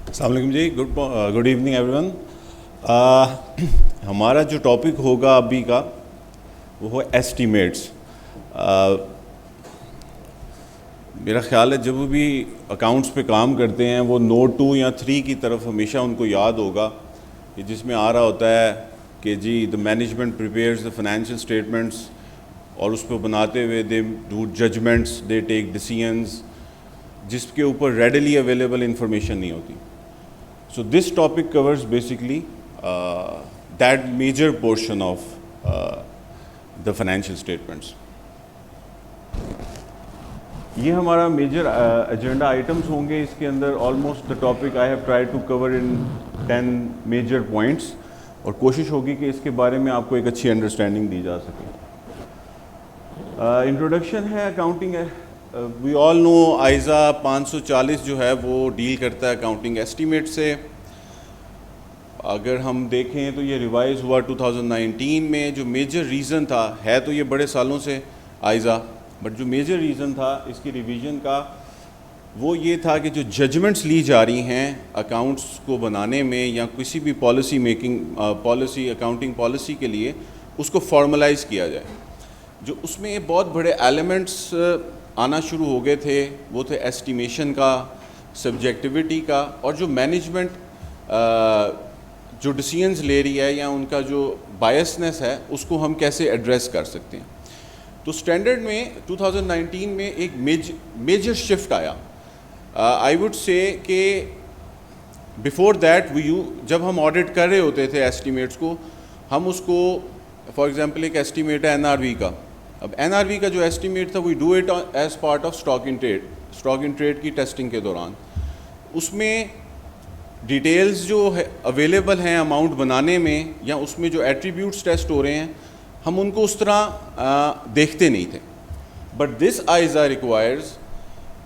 السلام علیکم جی. Good evening everyone. ہمارا جو ٹاپک ہوگا ابھی کا وہ ہے ایسٹیمیٹس. میرا خیال ہے جب وہ بھی اکاؤنٹس پہ کام کرتے ہیں وہ نوٹ 2 یا 3 کی طرف ہمیشہ ان کو یاد ہوگا کہ جس میں آ رہا ہوتا ہے کہ جی the management prepares the financial statements, اور اس پہ بناتے ہوئے they do judgements, they take decisions جس کے اوپر ریڈیلی اویلیبل انفارمیشن نہیں ہوتی. So this topic covers basically that major portion of the financial statements. یہ ہمارا میجر ایجنڈا آئٹمس ہوں گے. اس کے اندر almost the topic I have try to cover in 10 major points, اور کوشش ہوگی کہ اس کے بارے میں آپ کو ایک اچھی انڈرسٹینڈنگ دی جا سکے. انٹروڈکشن ہے اکاؤنٹنگ. وی آل نو آئزہ 540 جو ہے وہ ڈیل کرتا ہے اکاؤنٹنگ ایسٹیمیٹ سے. اگر ہم دیکھیں تو یہ ریوائز ہوا 2019 میں. جو میجر ریزن تھا، ہے تو یہ بڑے سالوں سے آئزہ، بٹ جو میجر ریزن تھا اس کی ریویژن کا وہ یہ تھا کہ جو ججمنٹس لی جا رہی ہیں اکاؤنٹس کو بنانے میں یا کسی بھی policy making policy accounting policy کے لیے، اس کو فارملائز کیا جائے. جو اس میں بہت بڑے ایلیمنٹس آنا شروع ہو گئے تھے وہ تھے ایسٹیمیشن کا، سبجیکٹیوٹی کا، اور جو مینجمنٹ جو ڈیسیژنز لے رہی ہے یا ان کا جو بائسنس ہے اس کو ہم کیسے ایڈریس کر سکتے ہیں. تو اسٹینڈرڈ میں 2019 میں ایک میجر شفٹ آیا. آئی وڈ سے کہ بیفور دیٹ جب ہم آڈٹ کر رہے ہوتے تھے ایسٹیمیٹس کو، ہم اس کو فار ایگزامپل ایک ایسٹیمیٹ ہے NRV کا. اب NRV کا جو ایسٹیمیٹ تھا we do it as part of stock in trade کی ٹیسٹنگ کے دوران. اس میں ڈیٹیلز جو اویلیبل ہیں اماؤنٹ بنانے میں یا اس میں جو ایٹریبیوٹس ٹیسٹ ہو رہے ہیں ہم ان کو اس طرح دیکھتے نہیں تھے. بٹ دس آئزہ ریکوائرز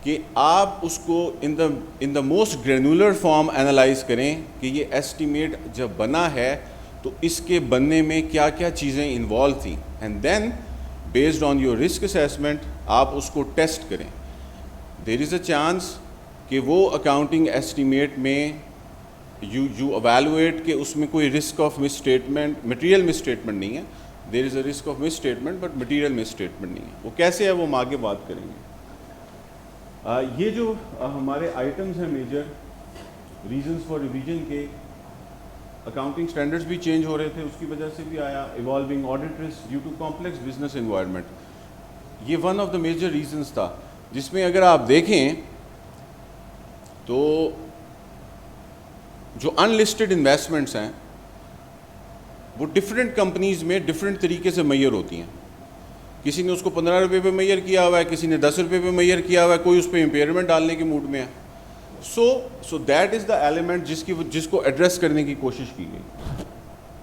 کہ آپ اس کو in the most granular form analyse کریں کہ یہ ایسٹیمیٹ جب بنا ہے تو اس کے بننے میں کیا کیا چیزیں انوالو تھیں، and then based on your risk assessment آپ اس کو ٹیسٹ کریں. دیر از اے چانس کہ وہ اکاؤنٹنگ ایسٹیمیٹ میں یو اویلویٹ کہ اس میں کوئی risk of misstatement, material misstatement نہیں ہے. There is a risk of misstatement but material misstatement نہیں ہے. وہ کیسے ہے وہ ہم آگے بات کریں گے. یہ جو ہمارے آئٹمس ہیں میجر ریزنس فار ریویژن کے، اکاؤنٹنگ اسٹینڈرڈس بھی چینج ہو رہے تھے، اس کی وجہ سے بھی آیا. Evolving audit risk due to complex business environment, یہ one of the major reasons تھا. جس میں اگر آپ دیکھیں تو جو ان لسٹڈ انویسٹمنٹس ہیں وہ ڈفرینٹ کمپنیز میں ڈفرینٹ طریقے سے میئر ہوتی ہیں. کسی نے اس کو 15 روپے پہ میئر کیا ہوا ہے، کسی نے 10 روپے پہ میئر کیا ہوا ہے، کوئی اس پہ امپیئرمنٹ ڈالنے کے موڈ میں ہے. So that is the element جس کو ایڈریس کرنے کی کوشش کی گئی.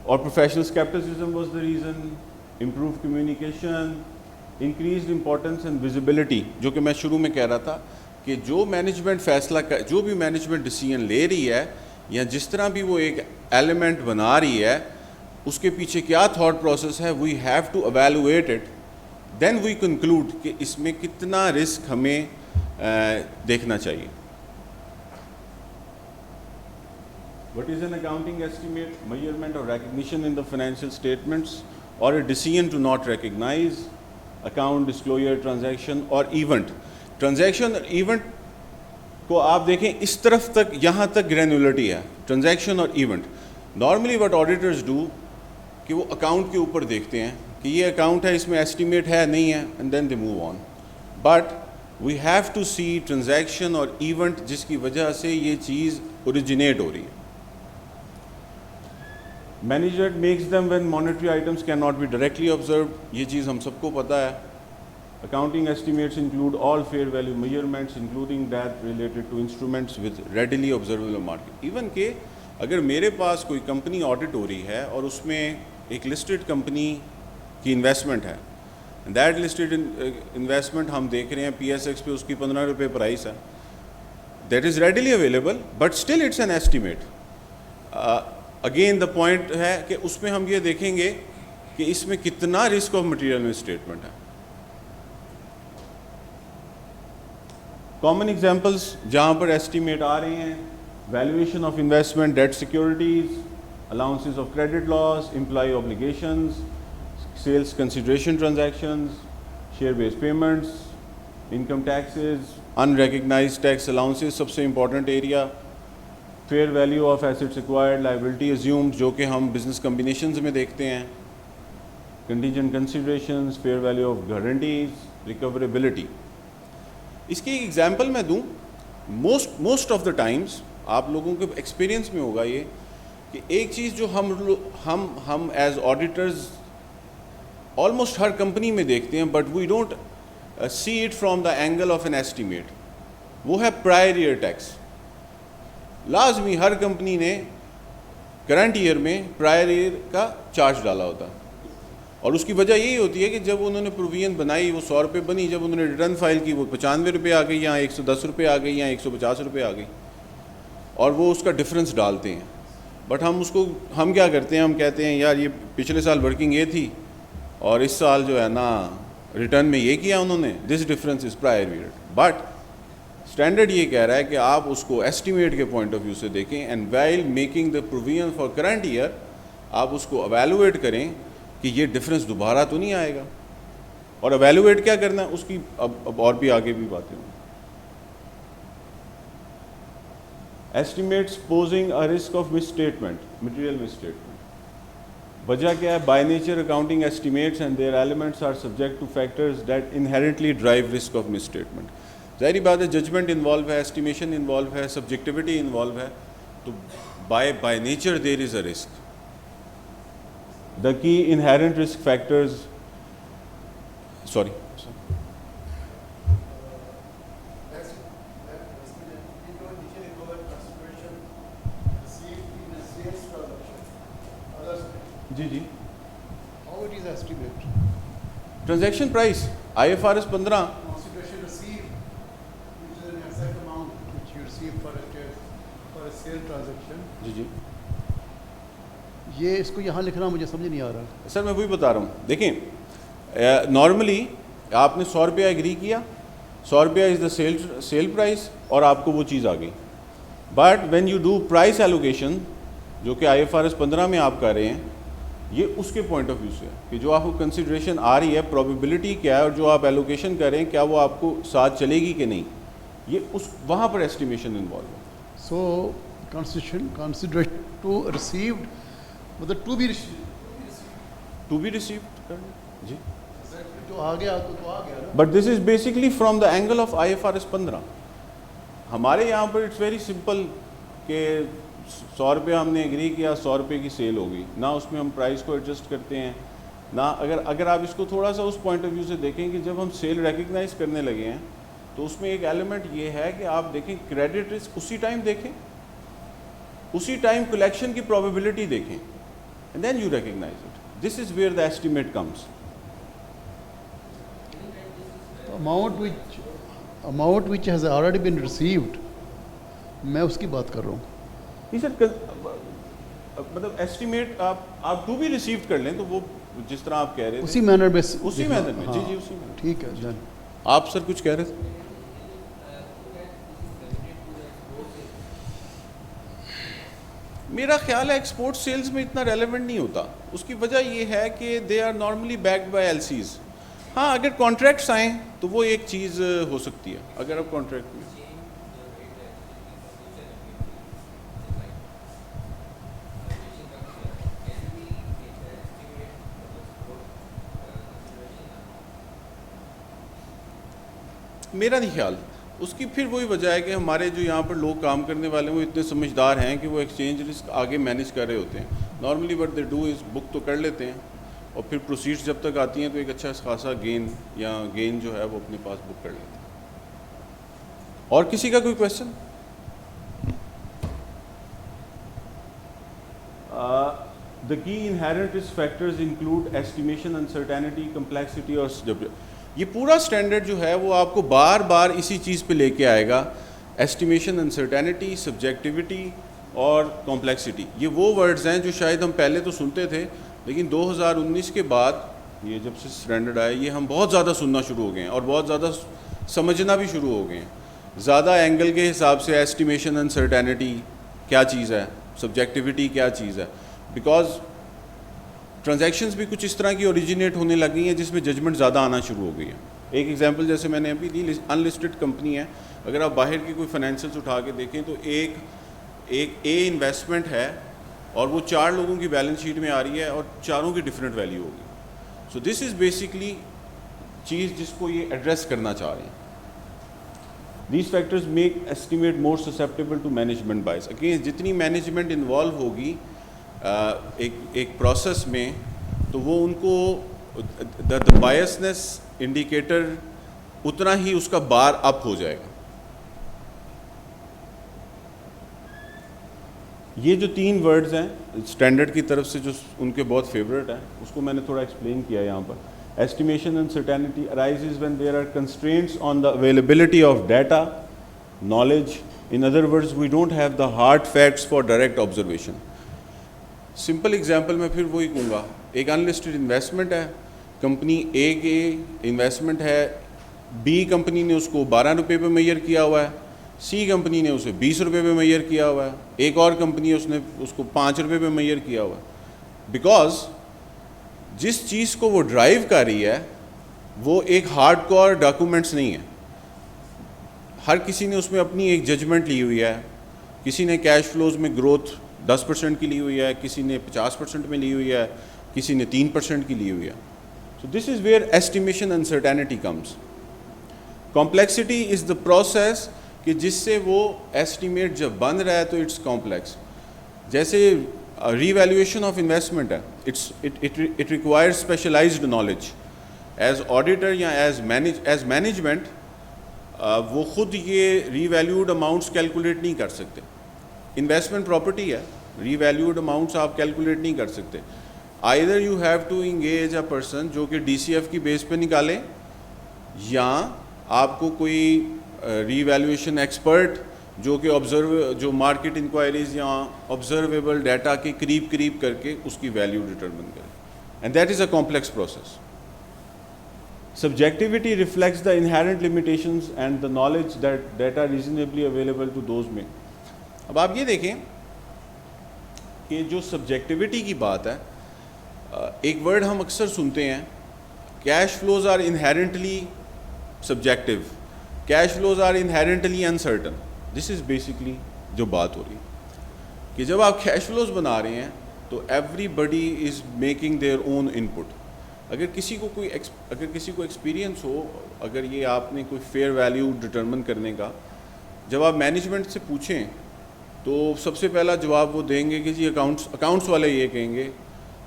اور professional scepticism was the reason. Improve communication, increased importance and visibility, جو کہ میں شروع میں کہہ رہا تھا کہ جو مینجمنٹ فیصلہ جو بھی مینجمنٹ ڈیسیژن لے رہی ہے یا جس طرح بھی وہ ایک ایلیمنٹ بنا رہی ہے اس کے پیچھے کیا تھاٹ پروسیس ہے، we have to evaluate it, then we conclude کہ اس میں کتنا رسک ہمیں دیکھنا چاہیے. What is an accounting estimate? Measurement or recognition in the financial statements or a decision to not recognize account, disclosure, transaction or event. Transaction اور event کو آپ دیکھیں اس طرف تک، یہاں تک گرینولرٹی ہے. ٹرانزیکشن اور event normally what auditors do کہ وہ اکاؤنٹ کے اوپر دیکھتے ہیں کہ یہ اکاؤنٹ ہے، اس میں ایسٹیمیٹ ہے نہیں ہے، and then they move on. But we have to see transaction اور ایونٹ جس کی وجہ سے یہ چیز اوریجنیٹ ہو رہی ہے. Manager makes them when monetary items cannot be directly observed, یہ چیز ہم سب کو پتہ ہے. Accounting estimates include all fair value measurements including that related to instruments with readily observable market. Even کہ اگر میرے پاس کوئی کمپنی آڈٹ ہو رہی ہے اور اس میں ایک لسٹڈ کمپنی کی انویسٹمنٹ ہے، دیٹ لسٹڈ انویسٹمنٹ ہم دیکھ رہے ہیں PSX پہ اس کی 15 روپے پرائس ہے، that is readily available but still it's an estimate. Again the point ہے کہ اس میں ہم یہ دیکھیں گے کہ اس میں کتنا رسک آف مٹیریل میں اسٹیٹمنٹ ہے. کامن ایگزامپلس جہاں پر ایسٹیمیٹ آ رہے ہیں valuation of investment, debt securities, allowances of credit loss, employee obligations, sales consideration transactions, share-based payments, income taxes, unrecognized tax allowances, سب سے important area, fair value of assets acquired, liability assumed, جو کہ ہم business combinations میں دیکھتے ہیں, contingent considerations, fair value of guarantees, recoverability. اس کی ایک example میں دوں. موسٹ آف دا ٹائمس آپ لوگوں کے ایکسپیرینس میں ہوگا یہ کہ ایک چیز جو ہم ایز آڈیٹرز آلموسٹ ہر کمپنی میں دیکھتے ہیں but we don't see it from the angle of an estimate, وہ ہے پرائر ایئر ٹیکس. لازمی ہر کمپنی نے کرنٹ ایئر میں پرائر ایئر کا چارج ڈالا ہوتا, اور اس کی وجہ یہی ہوتی ہے کہ جب انہوں نے پروویژن بنائی وہ 100 روپے بنی, جب انہوں نے ریٹرن فائل کی وہ 95 روپے آ گئی, یا 110 روپے آ گئی, یا 150 روپے آ گئی, اور وہ اس کا ڈفرینس ڈالتے ہیں. بٹ ہم کیا کرتے ہیں, ہم کہتے ہیں یار یہ پچھلے سال ورکنگ یہ تھی اور اس سال جو ہے نا ریٹرن میں یہ کیا انہوں نے, this difference is prior year. But standard یہ کہہ رہا ہے کہ آپ اس کو ایسٹیمیٹ کے پوائنٹ آف ویو سے دیکھیں, and while making the provision for current year آپ اس کو ایویلویٹ کریں کہ یہ ڈفرینس دوبارہ تو نہیں آئے گا. اور ایویلویٹ کیا کرنا ہے اس کی اب اور بھی آگے بھی باتیں ہوں. Estimates posing a risk of misstatement, material misstatement. وجہ کیا ہے, by nature accounting estimates and their elements are subject to factors that inherently drive risk of misstatement. ظاہری بات ہے ججمنٹ انوالو ہے, ایسٹیمیشن انوالو ہے, subjectivity involve ہے, تو by nature there is a risk. The key inherent risk factors, sorry. جی How it is estimated? Transaction price, IFRS 15. Consideration received, which is an exact amount which you receive for a sale transaction. جی یہ اس کو یہاں لکھنا مجھے سمجھ نہیں آ رہا. سر میں وہی بتا رہا ہوں. دیکھیں نارملی آپ نے 100 روپیہ ایگری کیا, 100 روپیہ از دا سیل پرائز, اور آپ کو وہ چیز آ گئی. But when you do price allocation, جو کہ IFRS 15 میں آپ کر رہے ہیں, یہ اس کے پوائنٹ آف ویو سے کہ جو آپ کو کنسیڈریشن آ رہی ہے, پروبیبلٹی کیا ہے, اور جو آپ ایلوکیشن کریں کیا وہ آپ کو ساتھ چلے گی کہ نہیں, یہ وہاں پر ایسٹیمیشن انوالو ہے. سو consideration to received مطلب ٹو بی ریسیوڈ جی, جو آ گیا تو آ گیا نا. But this is basically from the angle of IFRS 15. ہمارے یہاں پر اٹس ویری سمپل کہ 100 روپے ہم نے ایگری کیا, 100 روپے کی سیل ہو گئی, نہ اس میں ہم پرائز کو ایڈجسٹ کرتے ہیں, نہ اگر آپ اس کو تھوڑا سا اس پوائنٹ آف ویو سے دیکھیں کہ جب ہم سیل ریکگنائز کرنے لگے ہیں تو اس میں ایک ایلیمنٹ یہ ہے کہ آپ دیکھیں کریڈٹ رسک اسی ٹائم دیکھیں, اسی ٹائم کلیکشن کی پروبیبلٹی دیکھیں, and then you recognize it. This is where the estimate comes. amount which has already been received, میں اس کی بات کر رہا ہوں. نہیں سر, مطلب ایسٹیمیٹ آپ ٹو بھی ریسیوڈ کر لیں تو وہ جس طرح آپ کہہ رہے تھے اسی مینر میں, اسی مینر میں. جی اسی میں. ٹھیک ہے جان. آپ سر کچھ کہہ رہے تھے. میرا خیال ہے ایکسپورٹ سیلز میں اتنا ریلیونٹ نہیں ہوتا. اس کی وجہ یہ ہے کہ they are normally backed by LCs. ہاں اگر کانٹریکٹس آئیں تو وہ ایک چیز ہو سکتی ہے, اگر آپ کانٹریکٹ میں میرا نہیں خیال. اس کی پھر وہی وجہ ہے کہ ہمارے جو یہاں پر لوگ کام کرنے والے ہیں وہ اتنے سمجھدار ہیں کہ وہ ایکسچینج رسک آگے مینیج کر رہے ہوتے ہیں. Normally what they do is book تو کر لیتے ہیں, اور پھر پروسیڈس جب تک آتی ہیں تو ایک اچھا خاصا گین جو ہے وہ اپنے پاس بک کر لیتے ہیں. اور کسی کا کوئی کویشچن؟ دا کی inherent risk factors include estimation, uncertainty, complexity اور یہ پورا اسٹینڈرڈ جو ہے وہ آپ کو بار بار اسی چیز پہ لے کے آئے گا. ایسٹیمیشن, انسرٹینٹی, سبجیکٹیوٹی اور کمپلیکسٹی, یہ وہ ورڈز ہیں جو شاید ہم پہلے تو سنتے تھے لیکن 2019 کے بعد یہ جب سے اسٹینڈرڈ آیا یہ ہم بہت زیادہ سننا شروع ہو گئے ہیں اور بہت زیادہ سمجھنا بھی شروع ہو گئے ہیں. زیادہ اینگل کے حساب سے ایسٹیمیشن, انسرٹینٹی, کیا چیز ہے, سبجیکٹیوٹی کیا چیز ہے, بیکاز ٹرانزیکشنز بھی کچھ اس طرح کی اوریجنیٹ ہونے لگ گئی ہیں جس میں ججمنٹ زیادہ آنا شروع ہو گئی ہے. ایک ایگزامپل جیسے میں نے ابھی دی, ان لسٹڈ کمپنی ہے, اگر آپ باہر کی کوئی فائنینشیلس اٹھا کے دیکھیں تو ایک اے انویسٹمنٹ ہے اور وہ 4 لوگوں کی بیلنس شیٹ میں آ رہی ہے اور چاروں کی ڈفرینٹ ویلیو ہوگی. سو دس از بیسکلی چیز جس کو یہ ایڈریس کرنا چاہ رہے ہیں. These factors make estimate more susceptible to management bias. Again جتنی مینجمنٹ انوالو ہوگی ایک پروسیس میں, تو وہ ان کو دا بائسنس انڈیکیٹر اتنا ہی اس کا بار اپ ہو جائے گا. یہ جو 3 ورڈز ہیں اسٹینڈرڈ کی طرف سے جو ان کے بہت فیوریٹ ہیں, اس کو میں نے تھوڑا ایکسپلین کیا یہاں پر. Estimation uncertainty arises when there are constraints on the availability of data, knowledge. In other words, we don't have the hard facts for direct observation. Simple example میں پھر وہی کہوں گا, ایک ان لسٹڈ انویسٹمنٹ ہے, کمپنی اے کے investment ہے, be company نے اس کو 12 روپے پہ میئر کیا ہوا ہے, سی کمپنی نے اسے 20 روپے پہ میئر کیا ہوا ہے, ایک اور کمپنی اس نے اس کو 5 روپے پہ میئر کیا ہوا ہے. بیکاز جس چیز کو وہ ڈرائیو کر رہی ہے وہ ایک ہارڈ کور ڈاکومنٹس نہیں ہے. ہر کسی نے اس میں اپنی ایک ججمنٹ لی ہوئی ہے. کسی نے کیش فلوز میں گروتھ 10% کی لی ہوئی ہے, کسی نے 50% میں لی ہوئی ہے, کسی نے 3% کی لی ہوئی ہے. So this is where estimation uncertainty comes. Complexity is the process کہ جس سے وہ ایسٹیمیٹ جب بن رہا ہے تو اٹس کمپلیکس. جیسے ری ویلیویشن آف انویسٹمنٹ ہے, it require specialised knowledge. As auditor یا ایز مینجمنٹ وہ خود یہ ری ویلیوڈ اماؤنٹس کیلکولیٹ نہیں کر سکتے. انویسٹمنٹ پراپرٹی ہے, ری ویلیوڈ اماؤنٹس آپ کیلکولیٹ نہیں کر سکتے. Either you have to engage a person جو کہ DCF کی بیس پہ نکالے, یا آپ کو کوئی ری ویلیویشن ایکسپرٹ جو کہ جو مارکیٹ انکوائریز یا آبزرویبل ڈیٹا کے قریب کر کے اس کی ویلیو ڈٹرمن کرے. And that is a complex process. Subjectivity reflects the inherent limitations and the knowledge that data reasonably available to those میں. اب آپ یہ دیکھیں کہ جو سبجیکٹیوٹی کی بات ہے, ایک ورڈ ہم اکثر سنتے ہیں, cash flows are inherently subjective, cash flows are inherently uncertain. This is basically جو بات ہو رہی ہے کہ جب آپ کیش فلوز بنا رہے ہیں تو everybody is making their own input. اگر کسی کو ایکسپیرینس ہو, اگر یہ آپ نے کوئی فیئر ویلیو ڈٹرمن کرنے کا, جب آپ مینجمنٹ سے پوچھیں تو سب سے پہلا جواب وہ دیں گے کہ جی اکاؤنٹس والے یہ کہیں گے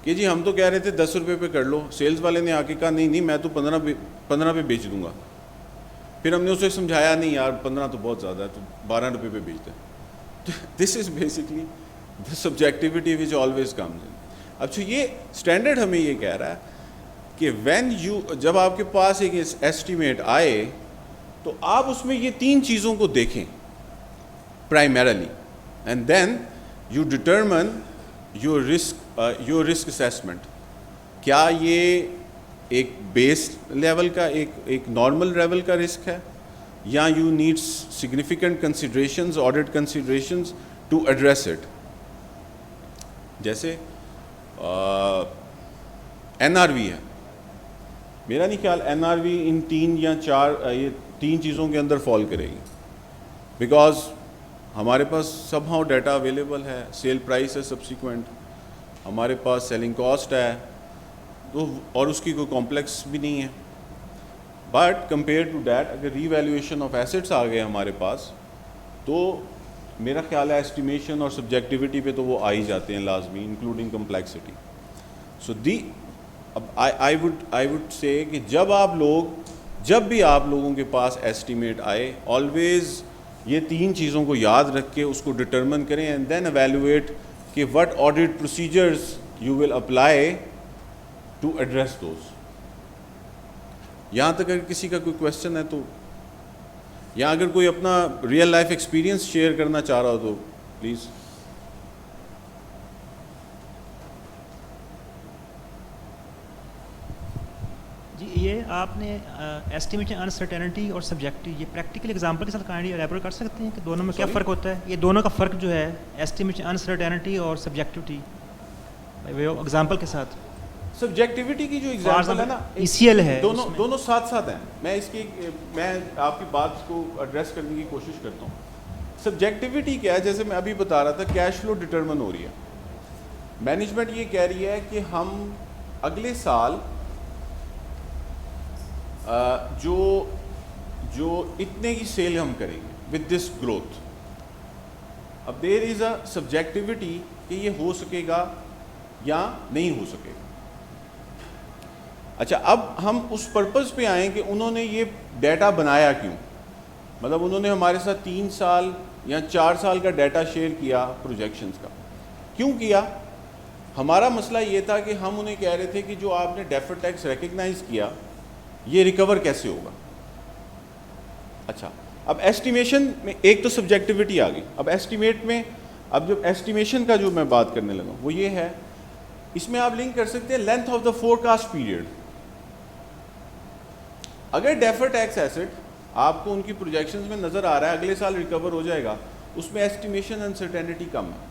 کہ جی ہم تو کہہ رہے تھے 10 روپے پہ کر لو, سیلز والے نے آ کے کہا نہیں میں تو 15 پہ بیچ دوں گا. پھر ہم نے اسے سمجھایا نہیں یار 15 تو بہت زیادہ ہے, تو 12 روپے پہ بیچ دیں. This is basically the subjectivity which always comes in. اچھا یہ اسٹینڈرڈ ہمیں یہ کہہ رہا ہے کہ جب آپ کے پاس ایک ایسٹیمیٹ آئے تو آپ اس میں یہ 3 چیزوں کو دیکھیں primarily, and then you determine your risk assessment. کیا یہ ایک بیس لیول کا ایک نارمل لیول کا رسک ہے, یا you need significant considerations, audit considerations to address it. جیسے NRV ہے, میرا نہیں خیال NRV ان 3 یا 4 یہ 3 چیزوں کے اندر فال کرے گی, بیکاز ہمارے پاس سب ہاؤ ڈیٹا اویلیبل ہے, سیل پرائس ہے سبسیکوینٹ, ہمارے پاس سیلنگ کاسٹ ہے, تو اور اس کی کوئی کمپلیکس بھی نہیں ہے. بٹ کمپیئر ٹو دیٹ اگر ری ویلیویشن آف ایسٹس آ گئے ہمارے پاس, تو میرا خیال ہے ایسٹیمیشن اور سبجیکٹیوٹی پہ تو وہ آ ہی جاتے ہیں لازمی, انکلوڈنگ کمپلیکسٹی. سو اب آئی وڈ سے کہ جب بھی آپ لوگوں کے پاس ایسٹیمیٹ آئے, آلویز یہ 3 چیزوں کو یاد رکھ کے اس کو ڈٹرمن کریں, اینڈ دین ایویلویٹ کہ what audit procedures you will apply to address those. یہاں تک اگر کسی کا کوئی کویشچن ہے تو, یا اگر کوئی اپنا ریئل لائف ایکسپیرینس شیئر کرنا چاہ رہا ہو تو پلیز. جی یہ آپ نے ایسٹیمیشن انسرٹینٹی اور سبجیکٹو یہ پریکٹیکل ایگزامپل کے ساتھ کائنڈلی ایلیبوریٹ کر سکتے ہیں کہ دونوں میں کیا فرق ہوتا ہے؟ یہ دونوں کا فرق جو ہے ایسٹیمیشن انسرٹینٹی اور سبجیکٹیوٹی ایگزامپل کے ساتھ. سبجیکٹیوٹی کی جو ایگزامپل ہے نا ECL ہے, دونوں ساتھ ساتھ ہیں. میں آپ کی بات کو ایڈریس کرنے کی کوشش کرتا ہوں. سبجیکٹیوٹی کیا ہے؟ جیسے میں ابھی بتا رہا تھا کیش فلو ڈٹرمن ہو رہی ہے. مینجمنٹ یہ کہہ رہی ہے کہ ہم اگلے سال جو اتنے کی سیل ہم کریں گے ود دس گروتھ. اب دیر از اے سبجیکٹیوٹی کہ یہ ہو سکے گا یا نہیں ہو سکے گا. اچھا اب ہم اس پرپز پہ آئیں کہ انہوں نے یہ ڈیٹا بنایا کیوں. مطلب انہوں نے ہمارے ساتھ 3 سال یا 4 سال کا ڈیٹا شیئر کیا پروجیکشنز کا. کیوں کیا؟ ہمارا مسئلہ یہ تھا کہ ہم انہیں کہہ رہے تھے کہ جو آپ نے ڈیفرڈ ٹیکس ریکگنائز کیا یہ ریکور کیسے ہوگا. اچھا اب ایسٹیمیشن میں ایک تو سبجیکٹیوٹی آ گئی. اب ایسٹیمیٹ میں اب جب ایسٹیمیشن کا جو میں بات کرنے لگا وہ یہ ہے, اس میں آپ لنک کر سکتے ہیں length of the forecast period. اگر ڈیفرڈ ٹیکس ایسٹ آپ کو ان کی پروجیکشنز میں نظر آ رہا ہے اگلے سال ریکور ہو جائے گا, اس میں ایسٹیمیشن انسرٹینٹی کم ہے.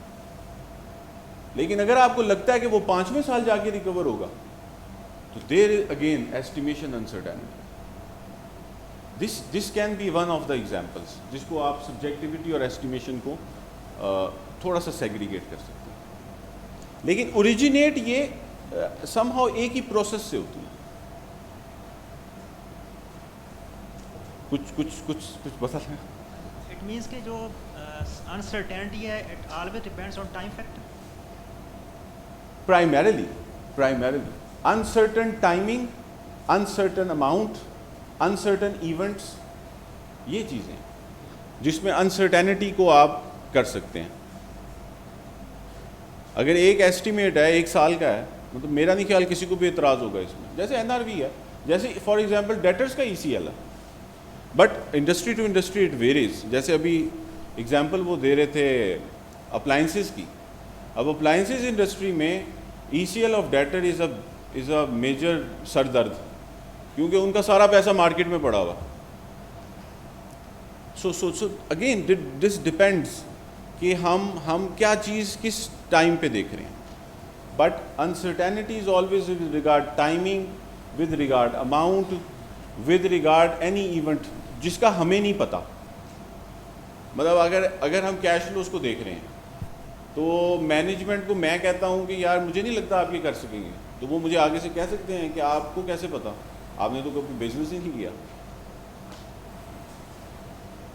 لیکن اگر آپ کو لگتا ہے کہ وہ 5ویں سال جا کے ریکور ہوگا تو there again estimation uncertainty. This can be one of the examples جس کو آپ سبجیکٹیوٹی اور ایسٹیمیشن کو تھوڑا سا سیگریگیٹ کر سکتے ہیں. لیکن اوریجنیٹ یہ سم ہاؤ ایک ہی پروسیس سے ہوتی ہے. کچھ بتا دیں. اٹ مینس کہ جو انسرٹینٹی ہے it always depends on time factor. primarily uncertain timing, uncertain amount, uncertain events, یہ چیزیں جس میں انسرٹینٹی کو آپ کر سکتے ہیں. اگر ایک ایسٹیمیٹ ہے 1 سال کا ہے, مطلب میرا نہیں خیال کسی کو بھی اعتراض ہوگا اس میں. جیسے NRV ہے, جیسے فار ایگزامپل ڈیٹرز کا ECL ہے, but industry to industry it varies. جیسے ابھی ایگزامپل وہ دے رہے تھے اپلائنسز کی. اب اپلائنسز انڈسٹری میں ECL of debtor is a major سر درد, کیونکہ ان کا سارا پیسہ مارکیٹ میں پڑا ہوا. سو اگین دس ڈپینڈس کہ ہم کیا چیز کس ٹائم پہ دیکھ رہے ہیں. But uncertainty is always with regard timing, with regard amount, with regard any event جس کا ہمیں نہیں پتہ. مطلب اگر ہم کیش فلوز کو دیکھ رہے ہیں تو مینجمنٹ کو میں کہتا ہوں کہ یار مجھے نہیں لگتا آپ یہ کر سکیں گے, تو وہ مجھے آگے سے کہہ سکتے ہیں کہ آپ کو کیسے پتا, آپ نے تو کبھی بزنس ہی نہیں کیا.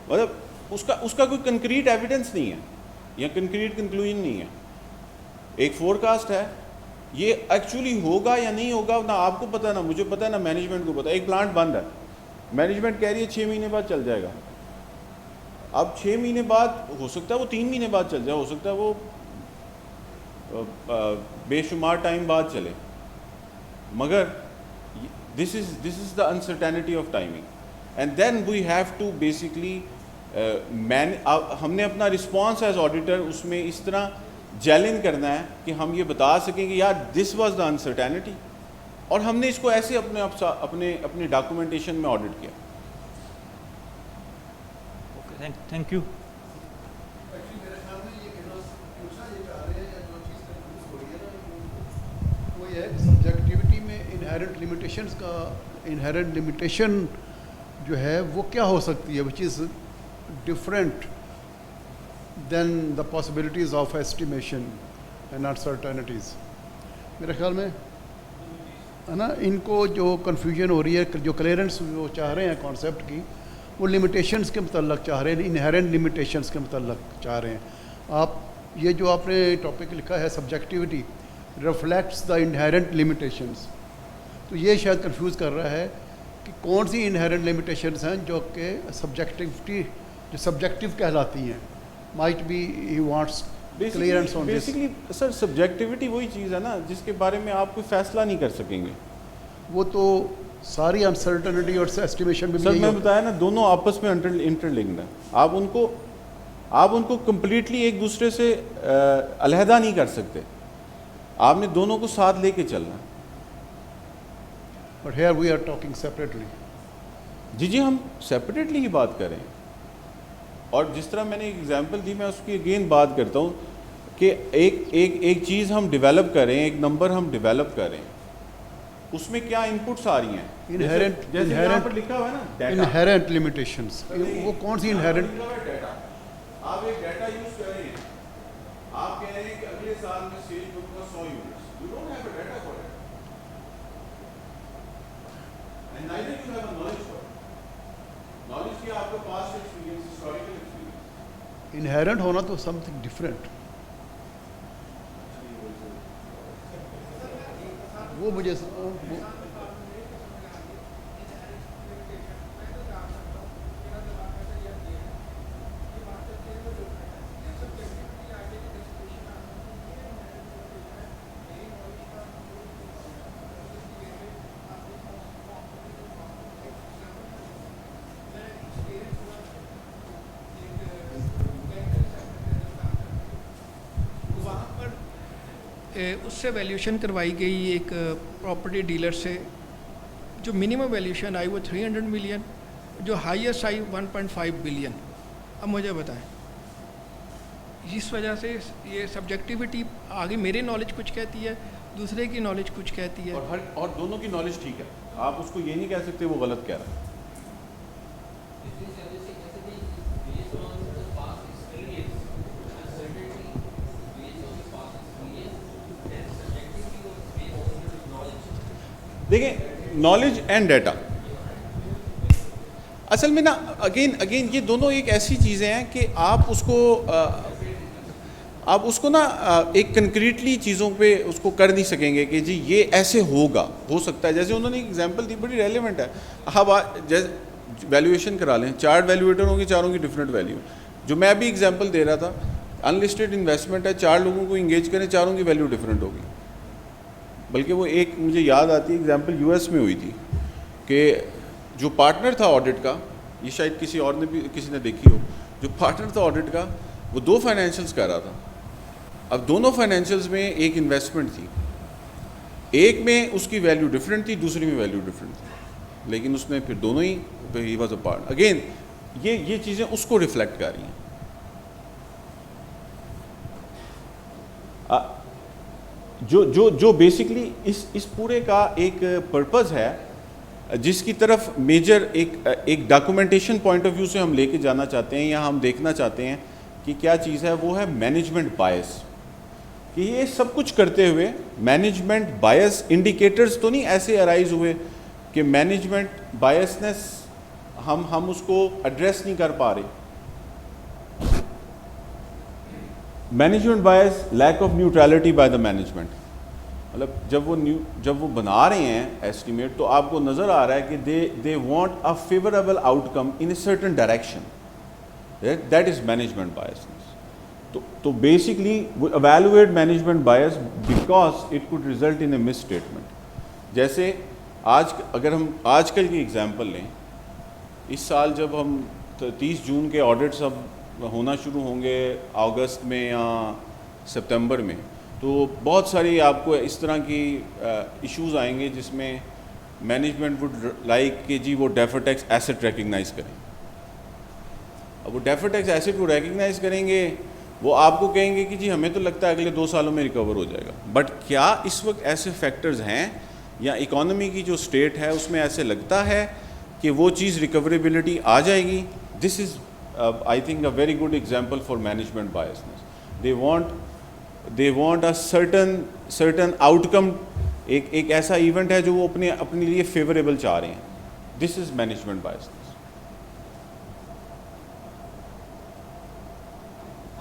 مطلب اس کا کوئی کنکریٹ ایویڈنس نہیں ہے یا کنکریٹ کنکلوژن نہیں ہے. ایک فور کاسٹ ہے, یہ ایکچولی ہوگا یا نہیں ہوگا نہ آپ کو پتہ, نہ مجھے پتہ, نہ مینجمنٹ کو پتہ. ایک پلانٹ بند ہے, مینجمنٹ کہہ رہی ہے 6 مہینے بعد چل جائے گا. اب 6 مہینے بعد ہو سکتا ہے وہ 3 مہینے بعد چل جائے, ہو سکتا ہے وہ بے شمار ٹائم بعد چلے, مگر this is the uncertainty of timing. And then we have to basically ہم نے اپنا رسپانس ایز آڈیٹر اس میں اس طرح جیلن کرنا ہے کہ ہم یہ بتا سکیں کہ یار دس واز دا انسرٹینٹی, اور ہم نے اس کو ایسے اپنے ڈاکومنٹیشن میں آڈٹ کیا. Thank you. ایکچولی میرے خیال میں یہ کہنا پوچھنا یہ چاہ رہے ہیں یا جو چیز کنفیوز ہو رہی ہے نا وہ یہ ہے کہ سبجیکٹیوٹی میں انہیرنٹ لیمیٹیشنس کا انہیرنٹ لمیٹیشن جو ہے وہ کیا ہو سکتی ہے which is different than the possibilities of estimation and uncertainties. میرے خیال میں ہے نا ان کو جو کنفیوژن ہو رہی ہے, جو کلیئرنس وہ چاہ رہے ہیں کانسیپٹ کی, وہ لمیٹیشنس کے متعلق چاہ رہے ہیں, انہیرنٹ لمیٹیشنس کے متعلق چاہ رہے ہیں. آپ یہ جو آپ نے ٹاپک لکھا ہے subjectivity reflects the inherent limitations, تو یہ شاید کنفیوز کر رہا ہے کہ کون سی انہیرنٹ لمیٹیشنس ہیں جو کہ سبجیکٹیوٹی جو سبجیکٹیو کہلاتی ہیں. Might be he wants clearance on this. Basically sir subjectivity وہی چیز ہے نا جس کے بارے میں آپ کوئی فیصلہ نہیں کر سکیں گے. وہ تو ساری انسرٹنٹی اور ایسٹیمیشن میں سر میں بتایا نا دونوں آپس میں انٹر لنکڈ ہیں. آپ ان کو کمپلیٹلی ایک دوسرے سے علیحدہ نہیں کر سکتے, آپ نے دونوں کو ساتھ لے کے چلنا. But here we are talking separately. جی ہم سیپریٹلی ہی بات کریں. اور جس طرح میں نے ایک ایگزامپل دی, میں اس کی اگین بات کرتا ہوں کہ ایک چیز ہم ڈیولپ کریں, ایک نمبر ہم ڈیولپ کریں, اس میں کیا ان پٹس آ رہی ہیں, جیسے یہاں پر لکھا ہوا ہے نا ڈیٹا, انہیرنٹ لمیٹیشنس. وہ کون سی انہیرنٹ؟ ڈیٹا, آپ ایک ڈیٹا یوز کر رہے ہیں, آپ کہہ رہے ہیں کہ اگلے سال میں سیل کروں گا 100 units. You don't have a data for it and neither you have a knowledge for it. Knowledge کیا؟ آپ کا past experience, historical experience. Inherent ہونا تو سم تھنگ ڈفرینٹ. وہ مجھے اس سے ویلیوشن کروائی گئی ایک پراپرٹی ڈیلر سے, جو منیمم ویلیوشن آئی وہ 300 ملین, جو ہائیسٹ آئی 1.5 بلین. اب مجھے بتائیں, اس وجہ سے یہ سبجیکٹیوٹی آگے میری نالج کچھ کہتی ہے, دوسرے کی نالج کچھ کہتی ہے, اور دونوں کی نالج ٹھیک ہے. آپ اس کو یہ نہیں کہہ سکتے وہ غلط کہہ رہا ہے. دیکھیں نالج اینڈ ڈیٹا اصل میں نا اگین یہ دونوں ایک ایسی چیزیں ہیں کہ آپ اس کو نا ایک کنکریٹلی چیزوں پہ اس کو کر نہیں سکیں گے کہ جی یہ ایسے ہوگا, ہو سکتا ہے. جیسے انہوں نے ایک ایگزامپل دی, بڑی ریلیونٹ ہے. آپ جیسے ویلیویشن کرا لیں, 4 ویلیویٹر ہوں گے, چاروں کی ڈفرینٹ ویلیو. جو میں بھی ایگزامپل دے رہا تھا, انلسٹڈ انویسٹمنٹ ہے, 4 لوگوں کو انگیج کریں, چاروں کی ویلیو ڈفرینٹ ہوگی. بلکہ وہ ایک مجھے یاد آتی ہے ایگزامپل یو ایس میں ہوئی تھی کہ جو پارٹنر تھا آڈٹ کا, یہ شاید کسی اور نے بھی کسی نے دیکھی ہو, جو پارٹنر تھا آڈٹ کا وہ 2 فائنینشیلس کر رہا تھا. اب دونوں فائنینشیلس میں ایک انویسٹمنٹ تھی, ایک میں اس کی ویلیو ڈفرینٹ تھی, دوسری میں ویلیو ڈفرینٹ تھی, لیکن اس نے پھر دونوں he was a part. Again یہ چیزیں اس کو ریفلیکٹ کر رہی ہیں. جو بیسکلی اس پورے کا ایک پرپز ہے, جس کی طرف میجر ایک ڈاکومنٹیشن پوائنٹ آف ویو سے ہم لے کے جانا چاہتے ہیں, یا ہم دیکھنا چاہتے ہیں کہ کیا چیز ہے, وہ ہے مینجمنٹ بائس. کہ یہ سب کچھ کرتے ہوئے مینجمنٹ بائس انڈیکیٹرز تو نہیں ایسے ارائز ہوئے کہ مینجمنٹ بائسنس ہم اس کو ایڈریس نہیں کر پا رہے. Management bias, lack of neutrality by the management. مطلب جب وہ بنا رہے ہیں ایسٹیمیٹ, تو آپ کو نظر آ رہا ہے کہ they want a favourable outcome in a certain direction. That is management biasness. تو basically evaluate management bias because it could result in a misstatement. جیسے اگر ہم آج کل کی ایگزامپل لیں, اس سال جب ہم 30 جون کے آڈٹس اب ہونا شروع ہوں گے اگست میں یا ستمبر میں, تو بہت ساری آپ کو اس طرح کی ایشوز آئیں گے جس میں مینجمنٹ وڈ لائک کہ جی وہ ڈیفر ٹیکس ایسٹ ریکگنائز کریں. اب وہ ڈیفر ٹیکس ایسٹ کو ریکگنائز کریں گے, وہ آپ کو کہیں گے کہ جی ہمیں تو لگتا ہے اگلے 2 سالوں میں ریکور ہو جائے گا. بٹ کیا اس وقت ایسے فیکٹرز ہیں یا اکانومی کی جو اسٹیٹ ہے اس میں ایسے لگتا ہے کہ وہ چیز ریکوریبلٹی آ جائے گی؟ This is I think a very good example for management biasness. They want a certain outcome. ایک ایسا ایونٹ ہے جو وہ اپنے لیے فیوریبل چاہ رہے ہیں. This is management biasness.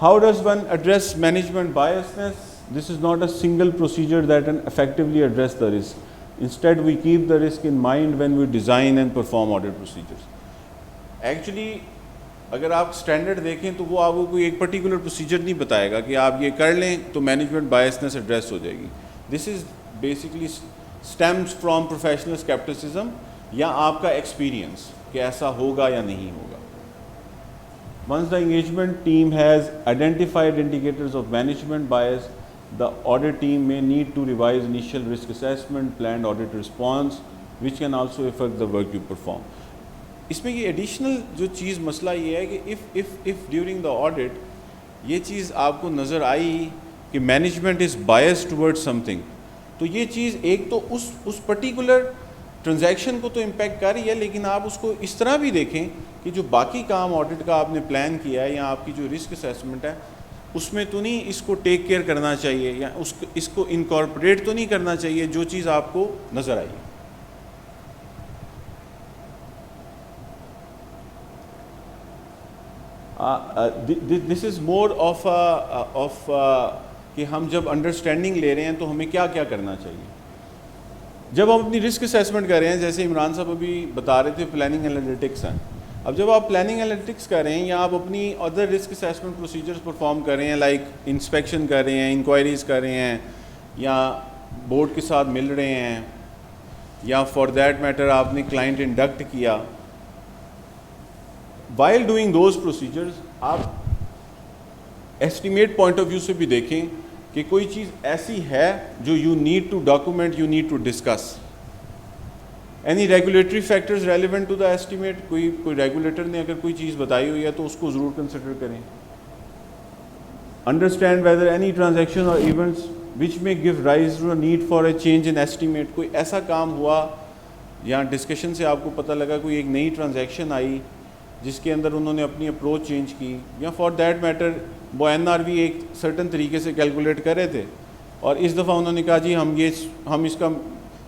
How does one address management biasness? This is not a single procedure that can effectively address the risk. Instead, we keep the risk in mind when we design and perform audit procedures. Actually, اگر آپ standard دیکھیں تو وہ آپ کو کوئی ایک particular procedure نہیں بتائے گا کہ آپ یہ کر لیں تو مینجمنٹ بائسنس ایڈریس ہو جائے گی. This is basically stems from professional scepticism یا آپ کا ایکسپیرینس کہ ایسا ہوگا یا نہیں ہوگا. Once the engagement team has identified indicators of management bias, the audit team may need to revise initial risk assessment, planned audit response, which can also affect the work you perform. اس میں یہ additional جو چیز مسئلہ یہ ہے کہ if during the audit یہ چیز آپ کو نظر آئی کہ management is biased towards something, تو یہ چیز ایک تو اس پرٹیکولر ٹرانزیکشن کو تو امپیکٹ کر رہی ہے, لیکن آپ اس کو اس طرح بھی دیکھیں کہ جو باقی کام آڈٹ کا آپ نے پلان کیا ہے یا آپ کی جو رسک اسیسمنٹ ہے اس میں تو نہیں اس کو ٹیک کیئر کرنا چاہیے یا اس کو انکارپوریٹ تو نہیں کرنا چاہیے جو چیز آپ کو نظر آئی. دس از مور آف کہ ہم جب انڈرسٹینڈنگ لے رہے ہیں تو ہمیں کیا کیا کرنا چاہیے جب ہم اپنی رسک اسیسمنٹ کر رہے ہیں. جیسے عمران صاحب ابھی بتا رہے تھے پلاننگ انالیٹکس ہیں. اب جب آپ پلاننگ انالیٹکس کر رہے ہیں یا آپ اپنی other risk assessment procedures perform کر رہے ہیں, لائک انسپیکشن کر رہے ہیں, انکوائریز کر رہے ہیں, یا بورڈ کے ساتھ مل رہے ہیں, یا فار دیٹ میٹر آپ نے کلائنٹ انڈکٹ کیا, وائل ڈوئنگ دوز پروسیجرز آپ ایسٹیمیٹ پوائنٹ آف ویو سے بھی دیکھیں کہ کوئی چیز ایسی ہے جو you need to document, you need to discuss. Any regulatory factors relevant to the estimate, کوئی ریگولیٹر نے اگر کوئی چیز بتائی ہوئی ہے تو اس کو ضرور کنسیڈر کریں. انڈرسٹینڈ ویدر اینی ٹرانزیکشن اور ایونٹس وچ میں give rise to need for a change in estimate. کوئی ایسا کام ہوا یا ڈسکشن سے آپ کو پتہ لگا کوئی ایک نئی ٹرانزیکشن آئی جس کے اندر انہوں نے اپنی اپروچ چینج کی, یا فار دیٹ میٹر وہ NRV ایک سرٹن طریقے سے کیلکولیٹ کر رہے تھے اور اس دفعہ انہوں نے کہا جی ہم اس کا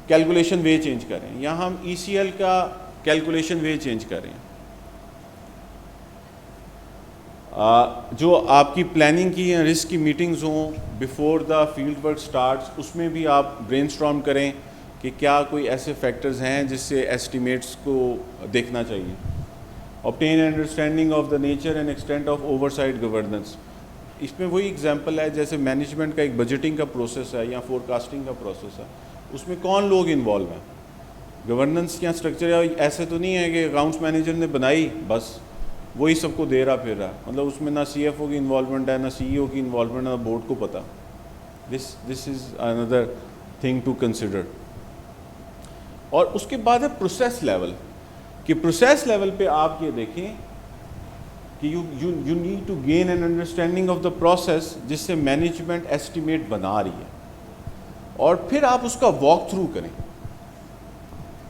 کیلکولیشن وے چینج کریں, یا ہم ECL کا کیلکولیشن وے چینج کریں. جو آپ کی پلاننگ کی یا رسک کی میٹنگز ہوں before the field work starts, اس میں بھی آپ برین اسٹارم کریں کہ کیا کوئی ایسے فیکٹرز ہیں جس سے ایسٹیمیٹس کو دیکھنا چاہیے. obtain an understanding of the nature and extent of oversight governance. اس میں وہی اگزامپل ہے جیسے مینجمنٹ کا ایک بجٹنگ کا پروسیس ہے یا فور کاسٹنگ کا پروسیس ہے, اس میں کون لوگ انوالو ہیں. گورننس یا اسٹرکچر ایسے تو نہیں ہے کہ اکاؤنٹس مینیجر نے بنائی بس وہی سب کو دے رہا پھر رہا, مطلب اس میں نہ CFO کی انوالومنٹ ہے, نہ CEO کی انوالومنٹ ہے, نہ بورڈ کو پتہ. This is another thing to consider. اور اس کے بعد ہے پروسیس لیول, کہ پروسیس لیول پہ آپ یہ دیکھیں کہ you need to gain an understanding of the process جس سے مینجمنٹ ایسٹیمیٹ بنا رہی ہے, اور پھر آپ اس کا واک تھرو کریں.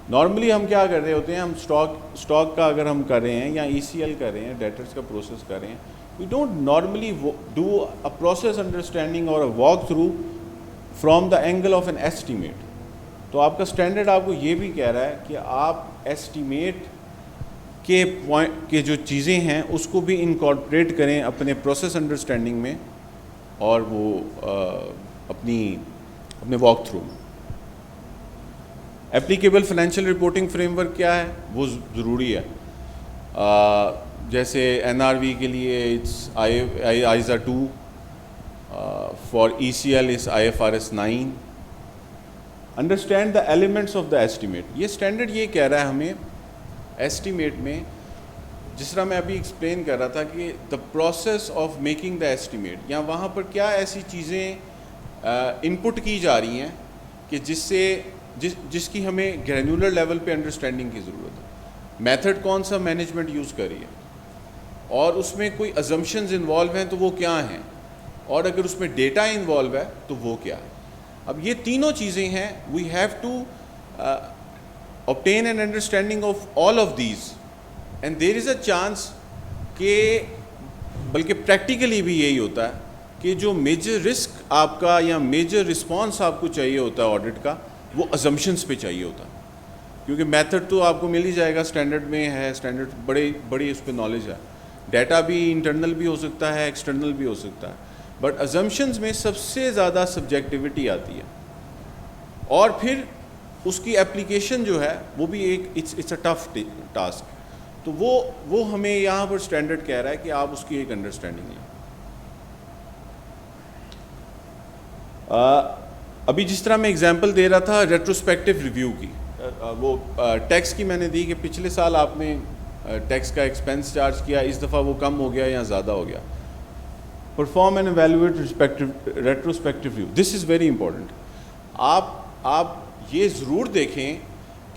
نارملی ہم کیا کر رہے ہوتے ہیں, ہم اسٹاک کا اگر ہم کر رہے ہیں یا ECL کر رہے ہیں, ڈیٹرز کا پروسیس کر رہے ہیں, we don't normally do a process understanding اور a walk through from the angle of an estimate. تو آپ کا اسٹینڈرڈ آپ کو یہ بھی کہہ رہا ہے کہ آپ ایسٹیمیٹ کے پوائنٹ کے جو چیزیں ہیں اس کو بھی انکارپوریٹ کریں اپنے پروسیس انڈرسٹینڈنگ میں اور وہ اپنے واک تھرو میں. Applicable financial reporting framework کیا ہے, وہ ضروری ہے. جیسے NRV کے لیے it's ISA 2, for ECL is IFRS 9. Understand the elements of the estimate. یہ اسٹینڈرڈ یہ کہہ رہا ہے ہمیں ایسٹیمیٹ میں, جس طرح میں ابھی ایکسپلین کر رہا تھا کہ the process of making the estimate, یا وہاں پر کیا ایسی چیزیں انپٹ کی جا رہی ہیں کہ جس کی ہمیں گرینولر لیول پہ انڈرسٹینڈنگ کی ضرورت ہے. میتھڈ کون سا مینجمنٹ یوز کر رہی ہے, اور اس میں کوئی ازمپشنز انوالو ہیں تو وہ کیا ہیں, اور اگر اس میں ڈیٹا انوالو ہے تو وہ کیا ہے. اب یہ تینوں چیزیں ہیں, we have to obtain an understanding of all of these, and there is a chance کہ بلکہ پریکٹیکلی بھی یہی ہوتا ہے کہ جو میجر رسک آپ کا یا میجر رسپانس آپ کو چاہیے ہوتا ہے آڈٹ کا, وہ ازمپشنس پہ چاہیے ہوتا ہے, کیونکہ میتھڈ تو آپ کو مل ہی جائے گا, اسٹینڈرڈ میں ہے, اسٹینڈرڈ بڑی اس پہ نالج ہے, ڈیٹا بھی انٹرنل بھی ہو سکتا ہے, ایکسٹرنل بھی ہو سکتا ہے, بٹ ازمپشنز میں سب سے زیادہ سبجیکٹیوٹی آتی ہے. اور پھر اس کی اپلیکیشن جو ہے وہ بھی ایک اٹس اے ٹف ٹاسک. تو وہ ہمیں یہاں پر اسٹینڈرڈ کہہ رہا ہے کہ آپ اس کی ایک انڈرسٹینڈنگ لیں. ابھی جس طرح میں اگزامپل دے رہا تھا ریٹروسپیکٹیو ریویو کی, وہ ٹیکس کی میں نے دی کہ پچھلے سال آپ نے ٹیکس کا ایکسپینس چارج کیا, اس دفعہ وہ کم ہو گیا یا زیادہ ہو گیا. Perform and evaluate retrospective review, this is very important. آپ یہ ضرور دیکھیں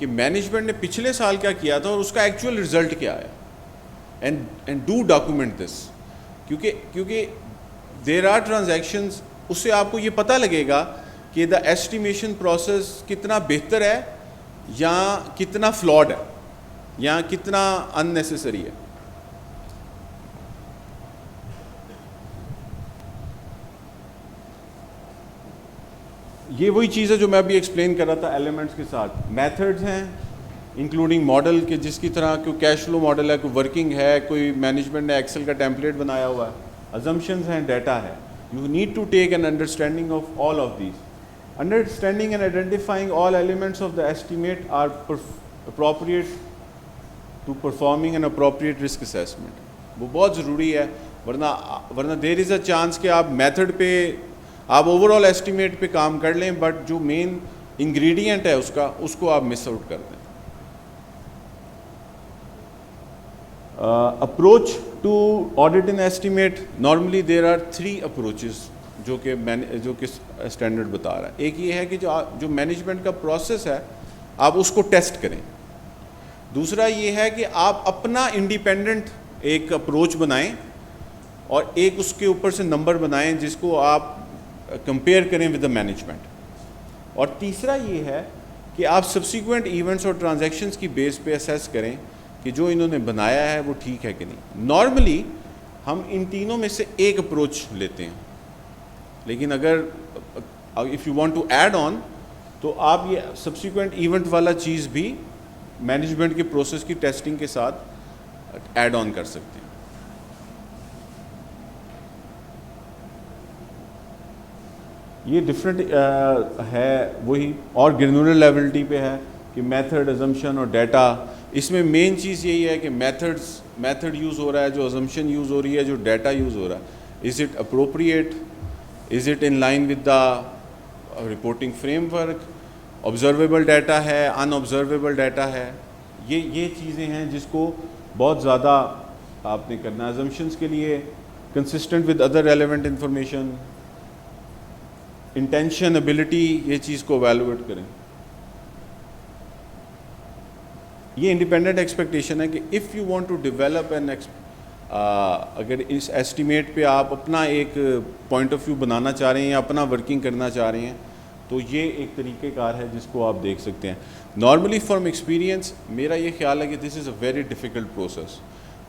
کہ مینجمنٹ نے پچھلے سال کیا کیا تھا اور اس کا ایکچوئل رزلٹ کیا آیا, اینڈ ڈو ڈاکومنٹ دس, کیونکہ دیر آر ٹرانزیکشنز, اس سے آپ کو یہ پتہ لگے گا کہ دا ایسٹیمیشن پروسیس کتنا بہتر ہے یا کتنا فلاڈ ہے یا کتنا ان نیسیسری ہے. یہ وہی چیز ہے جو میں ابھی ایکسپلین کر رہا تھا ایلیمنٹس کے ساتھ. میتھڈز ہیں انکلوڈنگ ماڈل کے, جس کی طرح کوئی کیش فلو ماڈل ہے, کوئی ورکنگ ہے, کوئی مینجمنٹ نے ایکسل کا ٹیمپلیٹ بنایا ہوا ہے, ازمپشنز ہیں, ڈیٹا ہے. You need to take an understanding of all of these. Understanding and identifying all elements of the estimate are appropriate to performing an appropriate risk assessment. وہ بہت ضروری ہے, ورنہ there is a chance کہ آپ method پہ آپ over all estimate پہ کام کر لیں, بٹ جو مین انگریڈینٹ ہے اس کو آپ مس آؤٹ کر دیں. Approach to audit and estimate, normally there are 3 approaches جو کہ اسٹینڈرڈ بتا رہا ہے. ایک یہ ہے کہ جو مینجمنٹ کا پروسیس ہے آپ اس کو ٹیسٹ کریں. دوسرا یہ ہے کہ آپ اپنا انڈیپینڈنٹ ایک اپروچ بنائیں اور ایک اس کے اوپر سے نمبر بنائیں جس کو آپ کمپیئر کریں ود دا مینجمنٹ. اور تیسرا یہ ہے کہ آپ سبسیکوینٹ ایونٹس اور ٹرانزیکشنز کی بیس پہ اسیس کریں کہ جو انہوں نے بنایا ہے وہ ٹھیک ہے کہ نہیں. نارملی ہم ان تینوں میں سے ایک اپروچ لیتے ہیں, لیکن اگر if you want to add on تو آپ یہ سبسیکوینٹ ایونٹ والا چیز بھی مینجمنٹ کے پروسیس کی ٹیسٹنگ کے ساتھ ایڈ آن کر سکتے ہیں. یہ ڈفرینٹ ہے وہی, اور گرینولر لیولٹی پہ ہے کہ میتھڈ, ازمپشن اور ڈیٹا. اس میں مین چیز یہی ہے کہ میتھڈ یوز ہو رہا ہے, جو ازمپشن یوز ہو رہی ہے, جو ڈیٹا یوز ہو رہا ہے, is it appropriate, is it in line with the reporting frame work, observable data ہے, ان آبزرویبل ڈیٹا ہے. یہ چیزیں ہیں جس کو بہت زیادہ آپ نے کرنا ہے. ازمپشنس کے لیے consistent with other relevant information, intention, ability, یہ چیز کو ایویلویٹ کریں. یہ انڈیپینڈنٹ ایکسپیکٹیشن ہے کہ if you want to develop an اگر اس ایسٹیمیٹ پہ آپ اپنا ایک پوائنٹ آف ویو بنانا چاہ رہے ہیں یا اپنا ورکنگ کرنا چاہ رہے ہیں تو یہ ایک طریقہ کار ہے جس کو آپ دیکھ سکتے ہیں. نارملی فرام ایکسپیرینس میرا یہ خیال ہے کہ this is a very difficult process.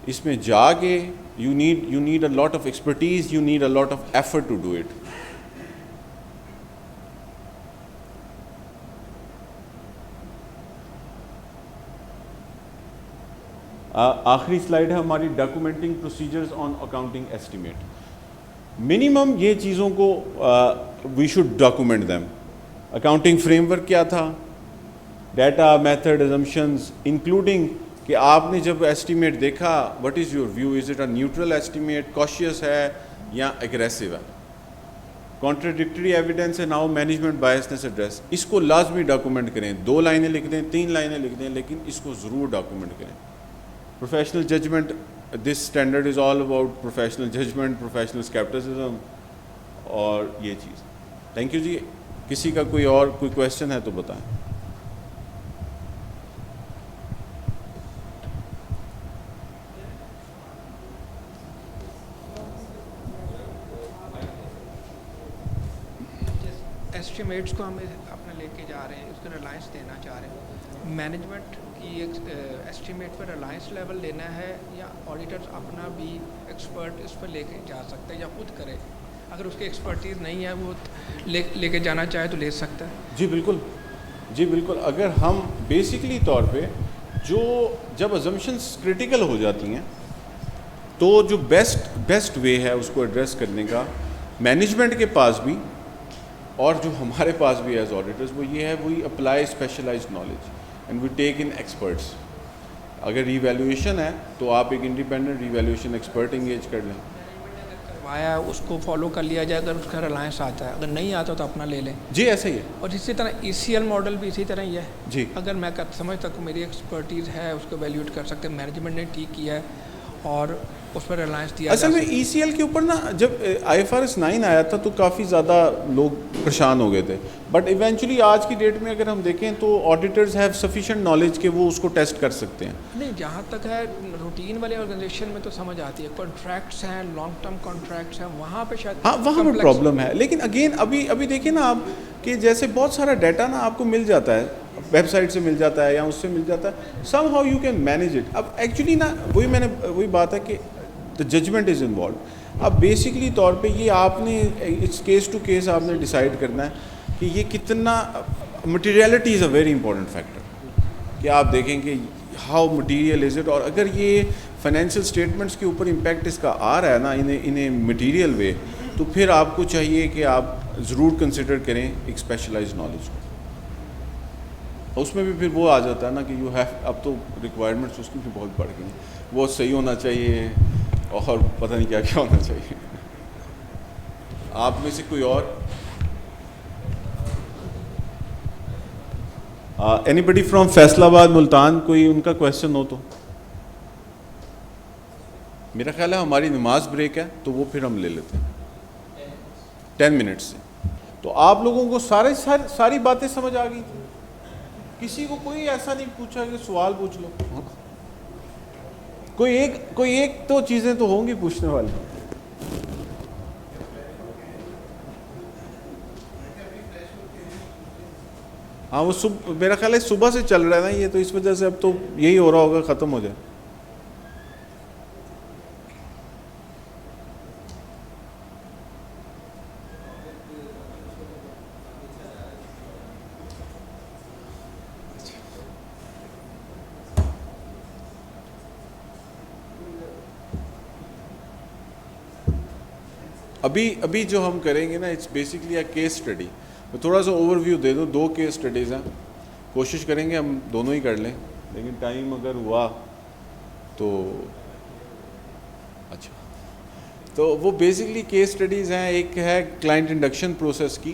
اس میں جا کے you need a lot of expertise, you need a lot of effort to do it. آخری سلائیڈ ہے ہماری, documenting procedures on accounting estimate. Minimum یہ چیزوں کو we should document them. Accounting framework کیا تھا, ڈیٹا, میتھڈ, ازمپشنز, انکلوڈنگ کہ آپ نے جب ایسٹیمیٹ دیکھا what is your view, is it a neutral estimate, cautious ہے یا اگریسو ہے, کانٹراڈکٹری ایویڈنس ہے, ناؤ مینجمنٹ بائسنس ایڈریس. اس کو لازمی ڈاکومنٹ کریں. 2 لائنیں لکھ دیں, 3 لائنیں لکھ دیں, لیکن اس کو ضرور ڈاکومنٹ کریں. Professional judgment, this standard is all about professional judgment, professional skepticism اور یہ چیز. تھینک یو جی. کسی کا کوئی کویشچن ہے تو بتائیں. ایسٹیمیٹس کو ہم اپنا لے کے جا رہے ہیں, اس کو ریلائنس دینا چاہ رہے ہیں. مینجمنٹ کی ایسٹیمیٹ پر ریلائنس لیول لینا ہے یا آڈیٹرز اپنا بھی ایکسپرٹ اس پر لے کے جا سکتے ہیں یا خود کرے؟ اگر اس کی ایکسپرٹیز نہیں ہے وہ لے کے جانا چاہے تو لے سکتا ہے. جی بالکل, جی بالکل. اگر ہم بیسکلی طور پہ جب ازمپشنس کریٹیکل ہو جاتی ہیں تو جو بیسٹ وے ہے اس کو ایڈریس کرنے کا مینجمنٹ کے پاس بھی اور جو ہمارے پاس بھی ایز آڈیٹرز, وہ یہ ہے we apply specialized knowledge and we take in experts. اگر ریویلیویشن ہے تو آپ ایک انڈیپینڈنٹ ریویلیویشن ایکسپرٹ انگیج کر لیں. کروایا اس کو فالو کر لیا جائے, اگر اس کا ریلائنس آتا ہے, اگر نہیں آتا تو اپنا لے لیں. جی ایسا ہی ہے. اور اسی طرح ECL ماڈل بھی اسی طرح ہی ہے. جی اگر میں سمجھتا ہوں میری ایکسپرٹیز ہے اس کو ویلیوٹ کر سکتے ہیں, مینجمنٹ نے ٹھیک کیا ہے اور اس پر ریلائنس دیا اصل میں ای سی ایل کے اوپر نا جب IFRS 9 آیا تھا تو کافی زیادہ لوگ پریشان ہو گئے تھے, بٹ ایونچولی آج کی ڈیٹ میں اگر ہم دیکھیں تو آڈیٹرز ہیو سفیشینٹ نالج کہ وہ اس کو ٹیسٹ کر سکتے ہیں. نہیں, جہاں تک ہے روٹین والے آرگنائزیشن میں تو سمجھ آتی ہے, کانٹریکٹس ہیں, لانگ ٹرم کانٹریکٹس ہیں, وہاں پہ شاید ہاں وہاں پہ پرابلم ہے. لیکن اگین ابھی دیکھیں نا آپ کہ جیسے بہت سارا ڈیٹا نا آپ کو مل جاتا ہے, ویب سائٹ سے مل جاتا ہے یا اس سے مل جاتا ہے, some how you can manage it. اب ایکچولی نا وہی بات ہے کہ دا ججمنٹ از انوالوڈ. اب بیسکلی طور پہ یہ آپ نے اٹس کیس ٹو کیس آپ نے ڈیسائیڈ کرنا ہے کہ یہ کتنا materiality is a very important factor, کہ آپ دیکھیں کہ ہاؤ مٹیریل از اٹ, اور اگر یہ فائنینشیل اسٹیٹمنٹس کے اوپر امپیکٹ اس کا آ رہا ہے نا ان اے مٹیریل وے, تو پھر آپ کو چاہیے کہ آپ ضرور کنسیڈر کریں ایک اسپیشلائز نالج کو. اس میں بھی پھر وہ آ جاتا ہے نا کہ یو ہیو, اب تو ریکوائرمنٹس اس کی بھی بہت بڑھ گئی ہیں, وہ صحیح ہونا چاہیے اور پتہ نہیں کیا کیا ہونا چاہیے. آپ میں سے کوئی اور اینی بڈی فرام فیصل آباد ملتان, کوئی ان کا کویشچن ہو تو؟ میرا خیال ہے ہماری نماز بریک ہے تو وہ پھر ہم لے لیتے ہیں 10 منٹس سے. تو آپ لوگوں کو ساری باتیں سمجھ آ گئی؟ کسی کو کوئی ایسا نہیں پوچھا کہ سوال پوچھ لو؟ کوئی ایک تو چیزیں تو ہوں گی پوچھنے والی. ہاں وہ میرا خیال ہے صبح سے چل رہا ہے نا یہ, تو اس وجہ سے اب تو یہی ہو رہا ہوگا, ختم ہو جائے. ابھی جو ہم کریں گے نا it's basically a case study. میں تھوڑا سا اوور ویو دے دوں, 2 کیس اسٹڈیز ہیں, کوشش کریں گے ہم دونوں ہی کر لیں, لیکن ٹائم اگر ہوا تو اچھا. تو وہ بیسکلی کیس اسٹڈیز ہیں. ایک ہے کلائنٹ انڈکشن پروسیس کی,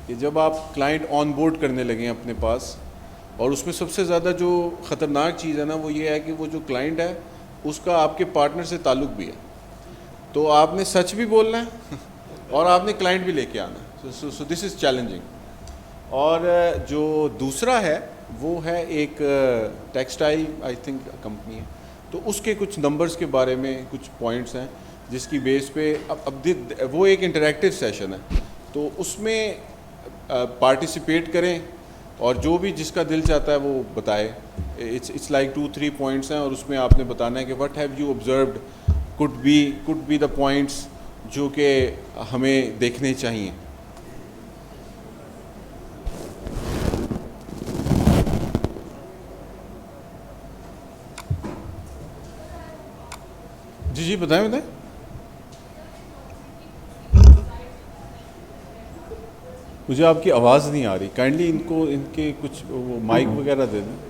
کہ جب آپ کلائنٹ آن بورڈ کرنے لگیں اپنے پاس, اور اس میں سب سے زیادہ جو خطرناک چیز ہے نا وہ یہ ہے کہ وہ جو کلائنٹ ہے اس کا آپ کے پارٹنر سے تعلق بھی ہے. تو آپ نے سچ بھی بولنا ہے اور آپ نے کلائنٹ بھی لے کے آنا ہے. So this is challenging. اور جو دوسرا ہے وہ ہے ایک ٹیکسٹائل آئی تھنک کمپنی ہے, تو اس کے کچھ نمبرز کے بارے میں کچھ پوائنٹس ہیں جس کی بیس پہ اب وہ ایک انٹریکٹیو سیشن ہے, تو اس میں پارٹیسپیٹ کریں اور جو بھی جس کا دل چاہتا ہے وہ بتائے. اٹس لائک 2-3 پوائنٹس ہیں, اور اس میں آپ نے بتانا ہے کہ what have you observed could be the points جو کہ ہمیں دیکھنے چاہیے. جی بتائیں. مجھے آپ کی آواز نہیں آ رہی, کائنڈلی ان کے کچھ وہ مائک وغیرہ دے دیں.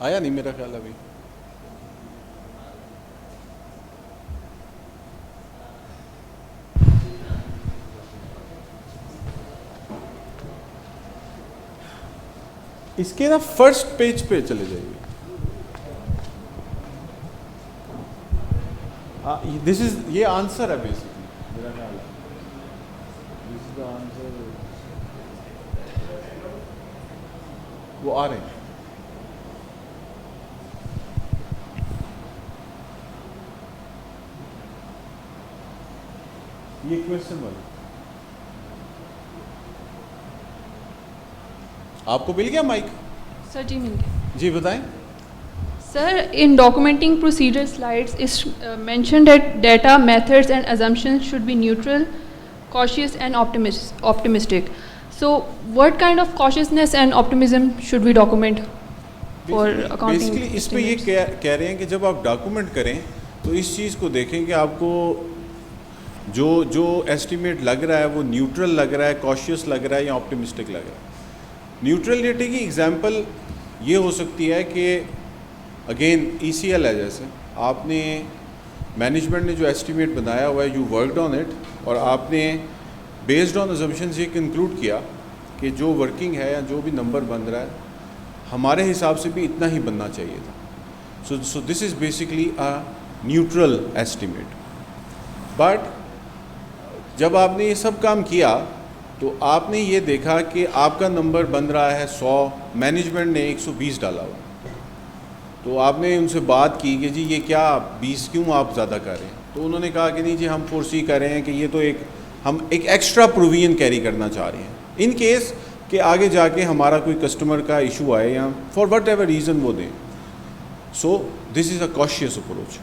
آیا نہیں میرا خیال ابھی. اس کے نا فرسٹ پیج پہ چلے جائیے. دس از یہ آنسر ہے بیسکلی میرا خیال ہے. دس از دا آنسر. وہ آ رہے ہیں. یہ کویشچن والا آپ کو مل گیا مائک؟ سر جی مل گیا. جی بتائیں. سر in documenting procedure slides is mentioned that data methods and assumptions should be neutral, cautious and optimistic. So what kind of cautiousness and optimism should we document for accounting? Basically اس پہ یہ کہہ رہے ہیں کہ جب آپ ڈاکومنٹ کریں تو اس چیز کو دیکھیں کہ آپ کو جو ایسٹیمیٹ لگ رہا ہے وہ نیوٹرل لگ رہا ہے, کاشیس لگ رہا ہے یا آپٹیمسٹک لگ رہا ہے. نیوٹرلٹی کی ایگزامپل یہ ہو سکتی ہے کہ اگین ای سی ایل ہے, جیسے آپ نے مینجمنٹ نے جو ایسٹیمیٹ بنایا ہوا ہے یو ورکڈ آن اٹ, اور آپ نے بیسڈ آن ازمپشنز یہ کنکلوڈ کیا کہ جو ورکنگ ہے یا جو بھی نمبر بن رہا ہے ہمارے حساب سے بھی اتنا ہی بننا چاہیے تھا. So this is basically a neutral estimate. But جب آپ نے یہ سب کام کیا تو آپ نے یہ دیکھا کہ آپ کا نمبر بن رہا ہے 100, مینجمنٹ نے 120 ڈالا ہوا. تو آپ نے ان سے بات کی کہ جی یہ کیا 20 کیوں آپ زیادہ کر رہے ہیں؟ تو انہوں نے کہا کہ نہیں جی ہم فورسی کر رہے ہیں کہ یہ تو ہم ایک ایکسٹرا پروویژن کیری کرنا چاہ رہے ہیں ان کیس کہ آگے جا کے ہمارا کوئی کسٹمر کا ایشو آئے یا فار وٹ ایور ریزن وہ دیں. سو this is a کوشیس approach.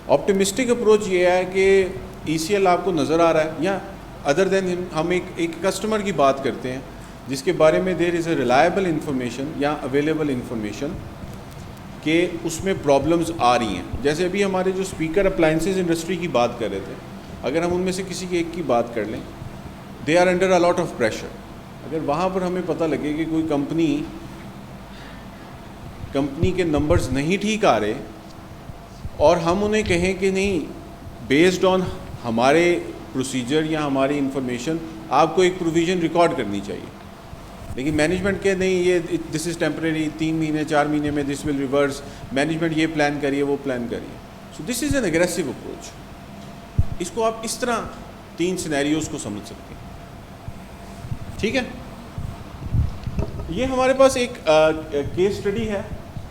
Optimistic approach یہ ہے کہ ECL آپ کو نظر آ رہا ہے, یا ادر دین ہم ایک کسٹمر کی بات کرتے ہیں جس کے بارے میں دیر از اے ریلائبل انفارمیشن یا اویلیبل انفارمیشن کہ اس میں پرابلمز آ رہی ہیں. جیسے ابھی ہمارے جو اسپیکر اپلائنسز انڈسٹری کی بات کر رہے تھے, اگر ہم ان میں سے کسی ایک کی بات کر لیں, they are under a lot of pressure. اگر وہاں پر ہمیں پتہ لگے کہ کوئی کمپنی کے نمبرز نہیں ٹھیک آ رہے اور ہم انہیں کہیں کہ نہیں بیسڈ آن ہمارے پروسیجر یا ہماری انفارمیشن آپ کو ایک پروویژن ریکارڈ کرنی چاہیے, لیکن مینجمنٹ کہ نہیں یہ دس از ٹیمپریری, 3 مہینے 4 مہینے میں دس ول ریورس, مینجمنٹ یہ پلان کریے وہ پلان کریے. سو this is an aggressive approach. اس کو آپ اس طرح 3 سینیریوز کو سمجھ سکتے ہیں. ٹھیک ہے, یہ ہمارے پاس ایک کیس اسٹڈی ہے.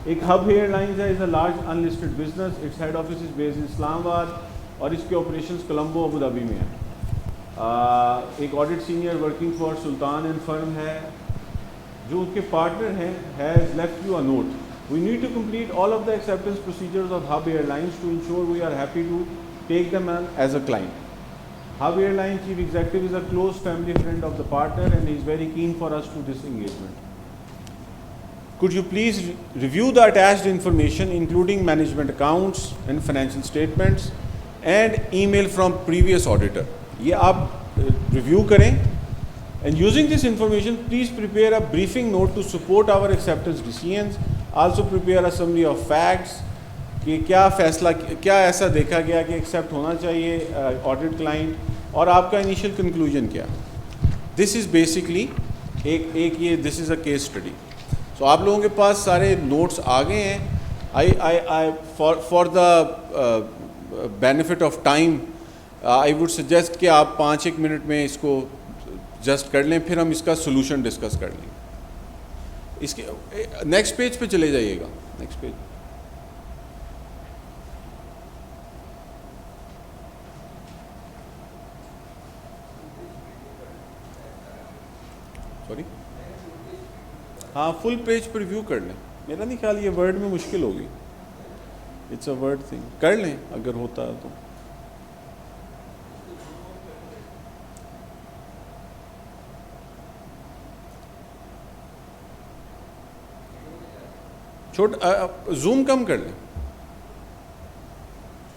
ایک ہب ایئر لائنز ہے, is a large unlisted business, its head office is based in Islamabad اور اس کے آپریشنز کولمبو ابو دھابی میں ہیں. ایک audit senior working for Sultan and firm ہے, جو ان کے پارٹنر ہیں, has left you a note. We need to complete all of the acceptance procedures of hub airlines to ensure we are happy to take them as a client. Hub Airline Chief Executive is a close family friend of the partner and he is very keen for us to this engagement. Could you please review the attached information including management accounts and financial statements and email from previous auditor. یہ آپ review کریں and using this information please prepare a briefing note to support our acceptance decisions. Also prepare a summary of facts کہ کیا فیصلہ کیا ایسا دیکھا گیا کہ ایکسیپٹ ہونا چاہیے آڈٹ کلائنٹ, اور آپ کا انیشیل کنکلوژن کیا. دس از بیسکلی ایک یہ دس از اے کیس اسٹڈی. سو آپ لوگوں کے پاس سارے نوٹس آ گئے ہیں. For the benefit of time I would suggest کہ آپ 5-1 منٹ میں اس کو جسٹ کر لیں, پھر ہم اس کا سولوشن ڈسکس کر لیں. اس کے نیکسٹ پیج پہ چلے جائیے گا. Next page. سوری, ہاں فل پیج پر ریویو کر لیں. میرا نہیں خیال یہ ورڈ میں مشکل ہوگی, اٹس اے ورڈ تھنگ. کر لیں اگر ہوتا ہے تو. زوم کم کر لیں.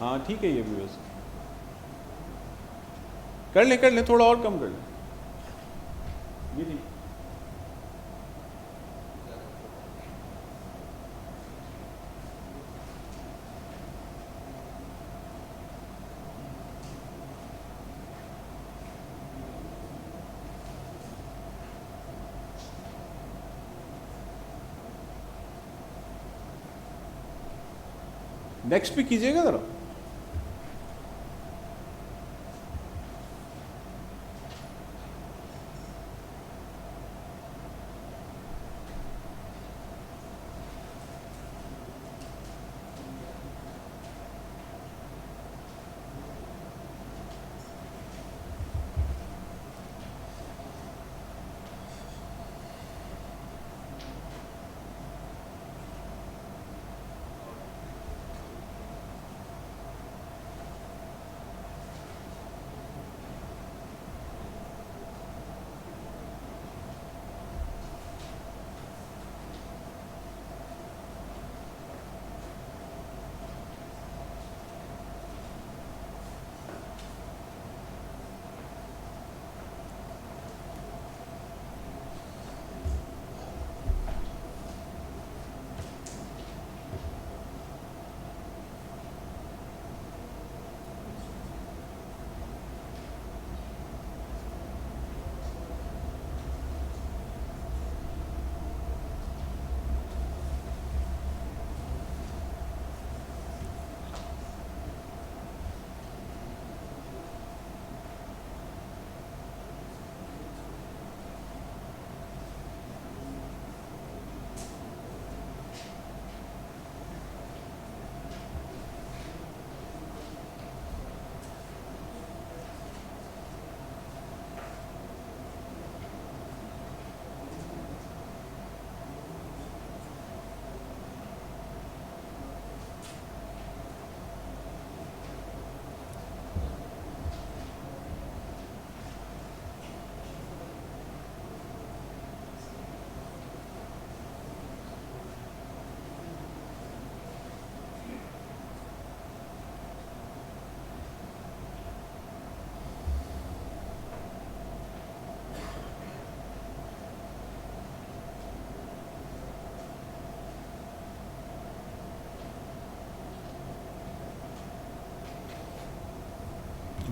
ہاں ٹھیک ہے, یہ بھی ویسے کر لیں تھوڑا اور کم کر لیں. یہ ٹھیک. نیکسٹ بھی کیجیے گا ذرا.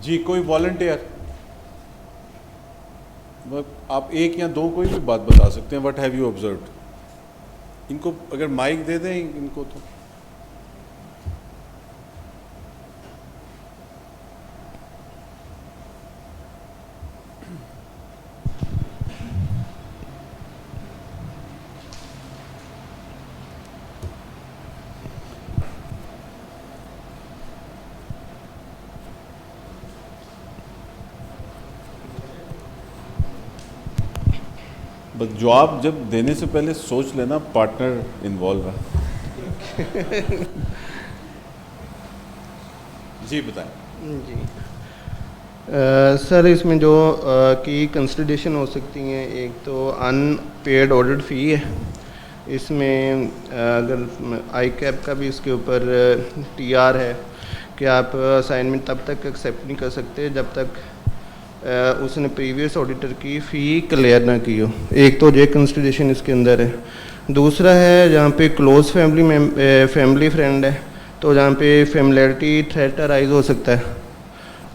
جی کوئی والنٹیئر, آپ ایک یا دو کوئی بھی بات بتا سکتے ہیں. What have you observed? ان کو اگر مائک دے دیں ان کو تو. بس جواب جب دینے سے پہلے سوچ لینا پارٹنر انوالو ہے. جی بتائیں. جی سر اس میں جو کی کنسیڈریشن ہو سکتی ہیں, ایک تو ان پیڈ آڈٹ فی ہے. اس میں اگر آئی کیپ کا بھی اس کے اوپر ٹی آر ہے کہ آپ اسائنمنٹ تب تک ایکسیپٹ نہیں کر سکتے جب تک اس نے پریویس آڈیٹر کی فی کلیئر نہ کی ہو. ایک تو یہ کنسیڈریشن اس کے اندر ہے. دوسرا ہے جہاں پہ کلوز فیملی فرینڈ ہے تو جہاں پہ فیملیرٹی تھریٹ ارائز ہو سکتا ہے.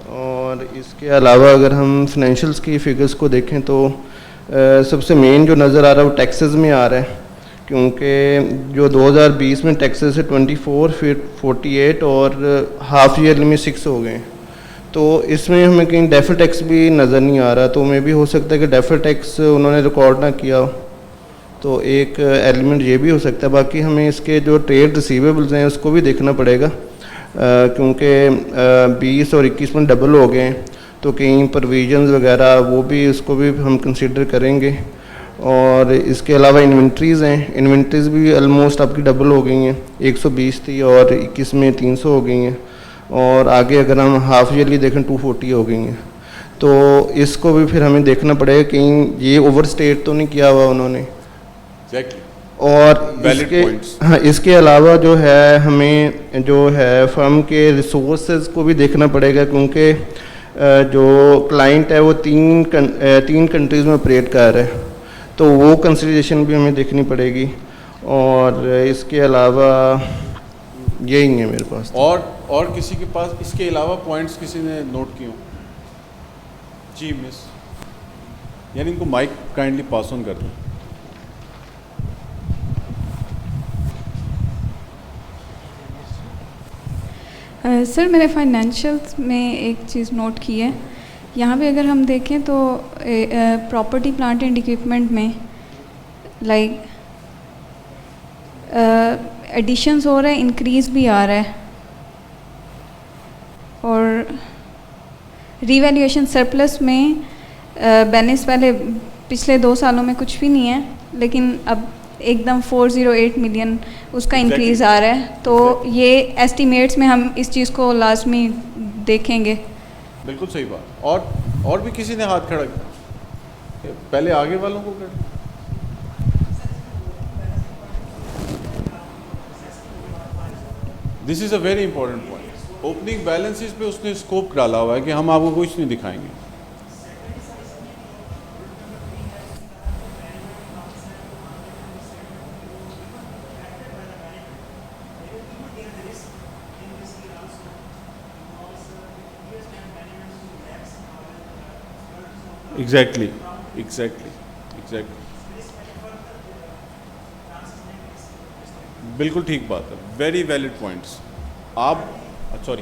اور اس کے علاوہ اگر ہم فنینشیلس کی فگرز کو دیکھیں تو سب سے مین جو نظر آ رہا ہے وہ ٹیکسز میں آ رہا ہے, کیونکہ جو 2020 میں ٹیکسز ہے 24, پھر 48 اور ہاف ایئرلی میں 6 ہو گئے. تو اس میں ہمیں کہیں ڈیفر ٹیکس بھی نظر نہیں آ رہا, تو میں بھی ہو سکتا ہے کہ ڈیفر ٹیکس انہوں نے ریکارڈ نہ کیا ہو, تو ایک ایلیمنٹ یہ بھی ہو سکتا ہے. باقی ہمیں اس کے جو ٹریڈ ریسیویبلز ہیں اس کو بھی دیکھنا پڑے گا, کیونکہ 20 اور 21 میں ڈبل ہو گئے ہیں, تو کہیں پروویژنز وغیرہ وہ بھی اس کو بھی ہم کنسیڈر کریں گے. اور اس کے علاوہ انوینٹریز ہیں, انوینٹریز بھی آلموسٹ آپ کی ڈبل ہو گئی ہیں, 120 تھی اور 21 میں 300 ہو گئی ہیں. اور آگے اگر ہم ہاف ایئرلی دیکھیں 240 ہو گئی ہیں. تو اس کو بھی پھر ہمیں دیکھنا پڑے گا کہیں یہ اوور اسٹیٹ تو نہیں کیا ہوا انہوں نے. اور اس کے علاوہ جو ہے ہمیں جو ہے فرم کے ریسورسز کو بھی دیکھنا پڑے گا, کیونکہ جو کلائنٹ ہے وہ تین کنٹریز میں آپریٹ کر رہا ہے, تو وہ کنسیڈریشن بھی ہمیں دیکھنی پڑے گی. اور اس کے علاوہ یہی ہے میرے پاس. اور کسی کے پاس اس کے علاوہ پوائنٹس کسی نے نوٹ کیے ہوں؟ جی مس, یعنی ان کو مائک کائنڈلی پاس آن کر دیں. سر میں نے فائنینشیلس میں ایک چیز نوٹ کی ہے. یہاں پہ اگر ہم دیکھیں تو پراپرٹی پلانٹ اینڈ اکوپمنٹ میں لائک ایڈیشنز ہو رہا ہے, انکریز بھی آ رہا ہے, اور ری ویلیویشن سرپلس میں بیلنس پہلے پچھلے 2 سالوں میں کچھ بھی نہیں ہے, لیکن اب ایک دم 408 ملین اس کا انکریز آ رہا ہے. تو یہ ایسٹیمیٹس میں ہم اس چیز کو لازمی دیکھیں گے. بالکل صحیح بات. اور بھی کسی نے ہاتھ کھڑا کیا؟ پہلے آگے والوں کو کر. This is a very important point. Opening balances پہ اس نے اسکوپ ڈالا ہوا ہے کہ ہم آپ کو کچھ نہیں دکھائیں گے. ایگزیکٹلی. بالکل ٹھیک بات ہے, ویری ویلڈ پوائنٹس. آپ سوری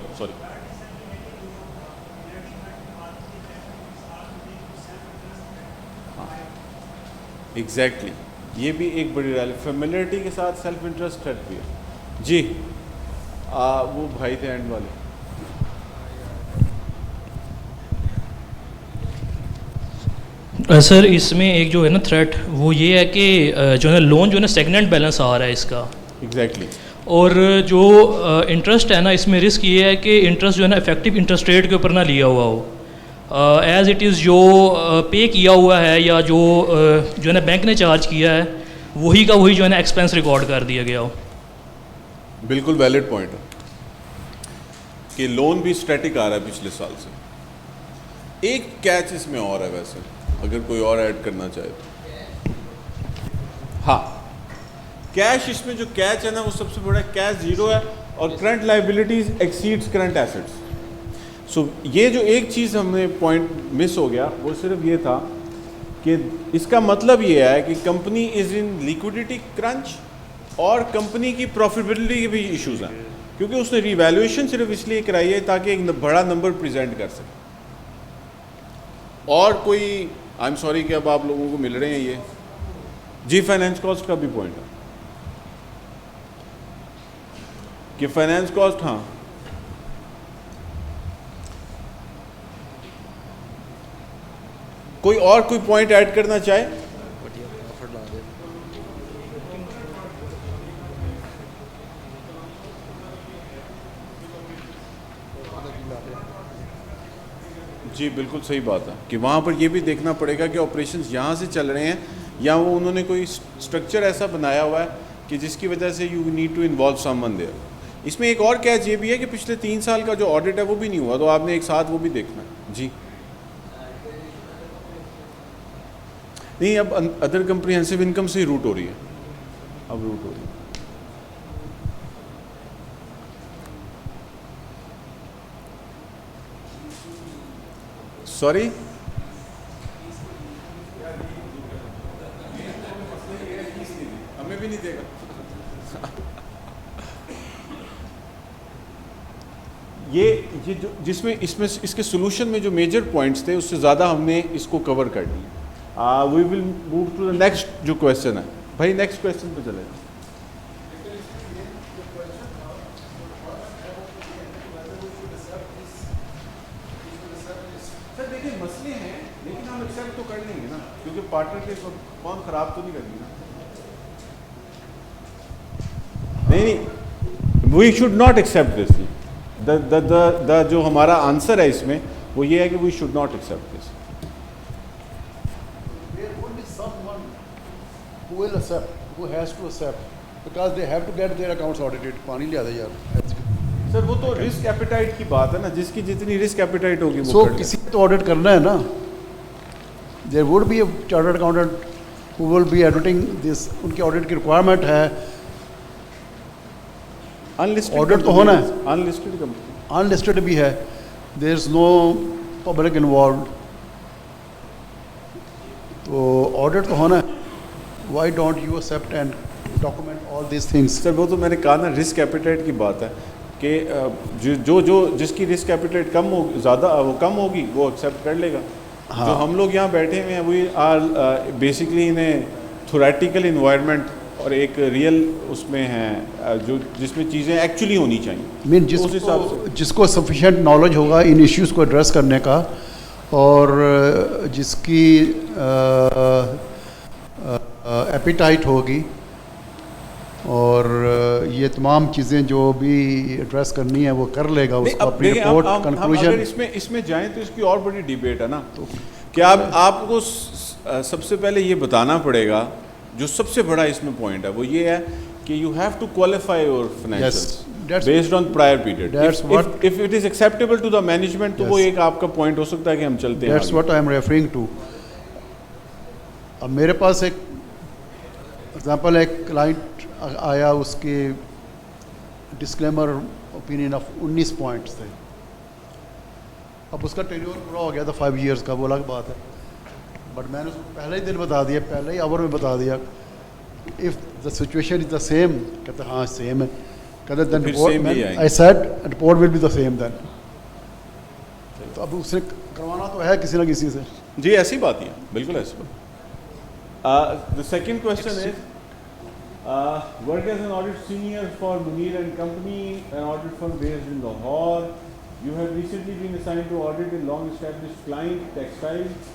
ایگزیکٹلی, یہ بھی ایک بڑی فیملیرٹی کے ساتھ سیلف انٹرسٹ بھی ہے. جی وہ بھائی تھے اینڈ والے. سر اس میں ایک جو ہے نا تھریٹ وہ یہ ہے کہ جو ہے نا لون جو ہے نا سیگننٹ بیلنس آ رہا ہے اس کا. ایگزیکٹلی. اور جو انٹرسٹ ہے نا اس میں رسک یہ ہے کہ انٹرسٹ جو ہے نا افیکٹو انٹرسٹ ریٹ کے اوپر نہ لیا ہوا ہو, ایز اٹ از جو پے کیا ہوا ہے یا جو ہے نا بینک نے چارج کیا ہے وہی کا وہی جو ہے نا ایکسپینس ریکارڈ کر دیا گیا ہو. بالکل ویلڈ پوائنٹ ہے کہ لون بھی اسٹیٹک آ رہا ہے پچھلے سال سے. ایک کیچ اس میں اور ہے ویسے, اگر کوئی اور ایڈ کرنا چاہے تو. ہاں کیش, اس میں جو کیچ ہے نا وہ سب سے بڑا کیش 0 ہے, اور current liabilities exceeds current assets. So یہ جو ایک چیز ہم نے پوائنٹ مس ہو گیا وہ صرف یہ تھا کہ اس کا مطلب یہ ہے کہ company is in liquidity crunch اور کمپنی کی پروفیٹیبلٹی کے بھی ایشوز ہیں, کیونکہ اس نے ریویلیویشن صرف اس لیے کرائی ہے تاکہ ایک بڑا نمبر پریزنٹ کر سکے. اور کوئی آئی ایم سوری کہ اب آپ لوگوں کو مل رہے ہیں یہ جی فائنینس کاسٹ کا بھی پوائنٹ ہے کہ فائنینس کاسٹ, ہاں کوئی اور کوئی پوائنٹ ایڈ کرنا چاہے؟ جی بالکل صحیح بات ہے کہ وہاں پر یہ بھی دیکھنا پڑے گا کہ آپریشنز یہاں سے چل رہے ہیں یا وہ انہوں نے کوئی اسٹرکچر ایسا بنایا ہوا ہے کہ جس کی وجہ سے you need to involve someone there. اس میں ایک اور کیچ یہ بھی ہے کہ پچھلے 3 سال کا جو آڈٹ ہے وہ بھی نہیں ہوا, تو آپ نے ایک ساتھ وہ بھی دیکھنا ہے. جی نہیں, اب ادر کمپریہنسو انکم سے ہی روٹ ہو رہی ہے, اب روٹ ہو رہی ہے. سوری ہمیں بھی نہیں دے گا. یہ جو جس میں اس کے سولوشن میں جو میجر پوائنٹس تھے اس سے زیادہ ہم نے اس کو کور کر لیا. We will move to the next جو کویشچن ہے. بھائی نیکسٹ کویشچن پہ چلے جائیں. سر دیکھیں مسئلے ہیں لیکن ہم ایکسیپٹ تو کر لیں گے نا, کیونکہ پارٹنر کے فارم خراب تو نہیں کرنی نا. نہیں, we should not accept this. جو ہمارا آنسر ہے اس میں وہ یہ ہے کہ we should not accept this. Who will accept, who has to accept, because they have to get their accounts audited. پانی لیا تھا یار. سر وہ تو رسک ایپیٹائٹ کی بات ہے نا, جس کی جتنی رسک ایپیٹائٹ ہوگی سو کسی تو آڈٹ کرنا ہے نا. There would be a chartered accountant who will be auditing this. ان کی آڈٹ کی ریکوائرمنٹ ہے. آڈٹ تو ہونا ہے. انلسٹڈ کمپنی, انلسٹڈ بھی ہے. There is no public involved. تو آڈٹ تو ہونا ہے. Why don't you accept and document all these things? سر وہ تو میں نے کہا نا رسک ایپیٹائٹ کی بات ہے کہ جس کی رسک ایپیٹائٹ کم ہو زیادہ وہ کم ہوگی وہ ایکسیپٹ کر لے گا. جو ہم لوگ یہاں بیٹھے ہوئے ہیں we are basically in a theoretical environment اور ایک ریئل اس میں ہیں جو جس میں چیزیں ایکچولی ہونی چاہیے. جس کو سفیشینٹ نالج ہوگا ان ایشوز کو ایڈریس کرنے کا اور جس کی ایپیٹائٹ ہوگی اور یہ تمام چیزیں جو بھی ایڈریس کرنی ہے وہ کر لے گا. اس کو اپنی رپورٹ کنکلوژن اس میں جائیں تو اس کی اور بڑی ڈیبیٹ ہے نا. کہ آپ کو سب سے پہلے یہ بتانا پڑے گا جو سب سے بڑا اس میں پوائنٹ ہے وہ یہ ہے کہ you have to qualify your financial based on prior period. If it is acceptable to the management تو وہ ایک آپ کا پوائنٹ ہو سکتا ہے کہ ہم چلتے ہیں. That's what I am referring to. اب میرے پاس ایک ایگزامپل ایک کلائنٹ آیا, اس کے ڈسکلیمر اوپینین آف 19 پوائنٹس تھے. اب اس کا ٹینیور پورا ہو گیا تھا 5 ایئرس کا, وہ الگ بات ہے. بٹ میں نے اس کو پہلے ہی دن بتا دیا, پہلے ہی آور میں بتا دیا if the situation is the same. کہتے ہاں سیم ہے. کہتے then I said report will be the same then. تو اب اس نے کروانا تو ہے کسی نہ کسی سے. جی ایسی بات ہی ہے, بالکل ایسی بات. The second question is, work as an audit senior for Munir and Company, an audit firm based in Lahore. You have recently been assigned to audit a long-established client, textiles.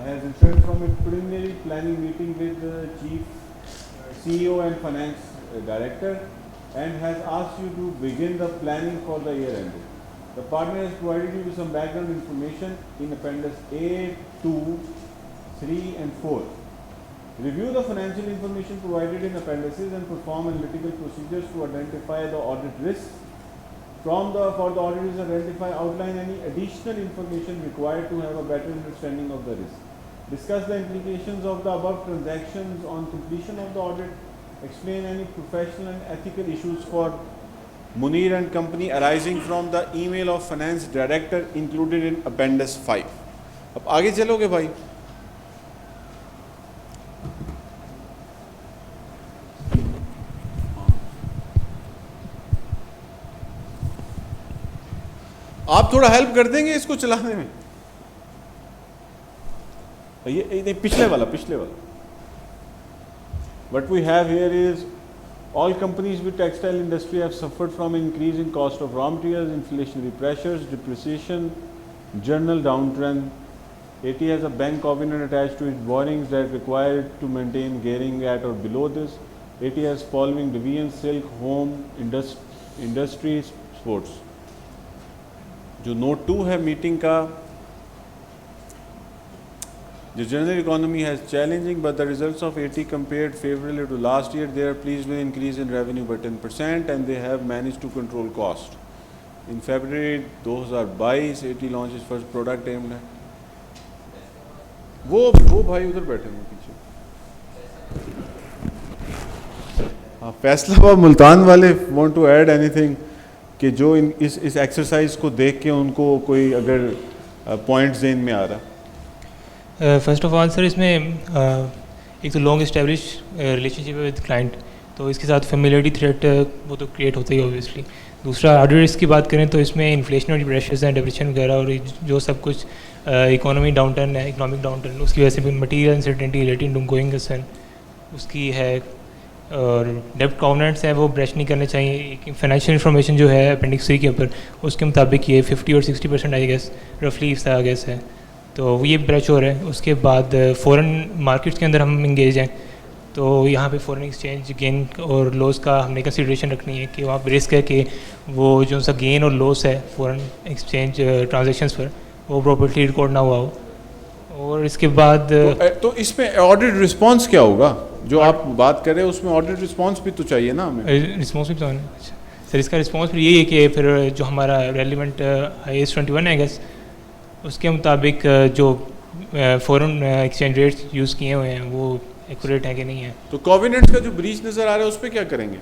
Has returned from a preliminary planning meeting with the chief CEO and finance director, and has asked you to begin the planning for the year end. The partner has provided you with some background information in Appendix A, 2, 3 and 4. Review the financial information provided in appendices and perform analytical procedures to identify the audit risks. For the auditors identify, outline any additional information required to have a better understanding of the risk. Discuss the implications of the above transactions on completion of the audit. Explain any professional and ethical issues for Munir and Company arising from the email of Finance Director included in Appendix 5. اب آگے چلو گے بھائی. آپ تھوڑا help کر دیں گے اس کو چلانے میں. یہ پچھلے والا. What we have here is all companies with textile industry have suffered from increase in cost of raw materials, inflationary pressures, depreciation, general downtrend. AT has a bank covenant attached to its borrowings that require it to maintain gearing at or below this. AT has following divisions: silk, home, industry, sports. جو note 2 ہے meeting کا, the general economy has challenging but the results of AT compared favorably to last year. They are pleased with increase in revenue by 10% and they have managed to control cost. In February 2022 AT launches first product aimed at وہ بھائی ادھر بیٹھے ہیں پیچھے. ہاں, فیصلہ آباد ملتان والے want to add anything کہ جو اس ایکسرسائز کو دیکھ کے ان کو کوئی اگر پوائنٹ ذہن میں آ رہا؟ فرسٹ آف آل سر اس میں ایک تو لانگ اسٹیبلش ریلیشن شپ ہے ود کلائنٹ, تو اس کے ساتھ فیملیرٹی تھریٹ وہ تو کریٹ ہوتا ہی اوبیسلی. دوسرا آڈر رسک کی بات کریں تو اس میں انفلیشنری پریشرز ہیں, ڈپریشن وغیرہ, اور جو سب کچھ اکانومی ڈاؤن ٹرن ہے, اکنامک ڈاؤن ٹرن, اس کی وجہ سے بھی material uncertainty relating to going concern اس کی ہے. اور ڈیپٹ کاوننٹس ہیں وہ بریچ نہیں کرنے چاہیے. فائنینشیل انفارمیشن جو ہے اپینڈکس 3 کے اوپر اس کے مطابق یہ 50 اور 60% آئی گیس رفلی اس طرح گیس ہے, تو وہ یہ بریچ ہو رہا ہے. اس کے بعد فورن مارکیٹس کے اندر ہم انگیج ہیں, تو یہاں پہ فورن ایکسچینج گین اور لوس کا ہم نے کنسیڈریشن رکھنی ہے کہ وہاں پہ رسک ہے کہ وہ جو سا گین اور لوس ہے فورن ایکسچینج ٹرانزیکشنس پر وہ پراپرلی ریکارڈ نہ ہوا ہو. اور اس کے بعد تو اس میں آڈٹ رسپانس کیا ہوگا جو آپ بات کر رہے ہیں, اس میں آڈٹ رسپانس بھی تو چاہیے نا ہمیں. رسپانس بھی تو اچھا سر, اس کا رسپانس پھر یہی ہے کہ پھر جو ہمارا ریلیونٹ IAS 21 ہے گیس اس کے مطابق جو فورن ایکسچینج ریٹس یوز کیے ہوئے ہیں وہ ایکوریٹ ہیں کہ نہیں ہے. تو کووننٹس کا جو بریچ نظر آ رہا ہے اس پہ کیا کریں گے؟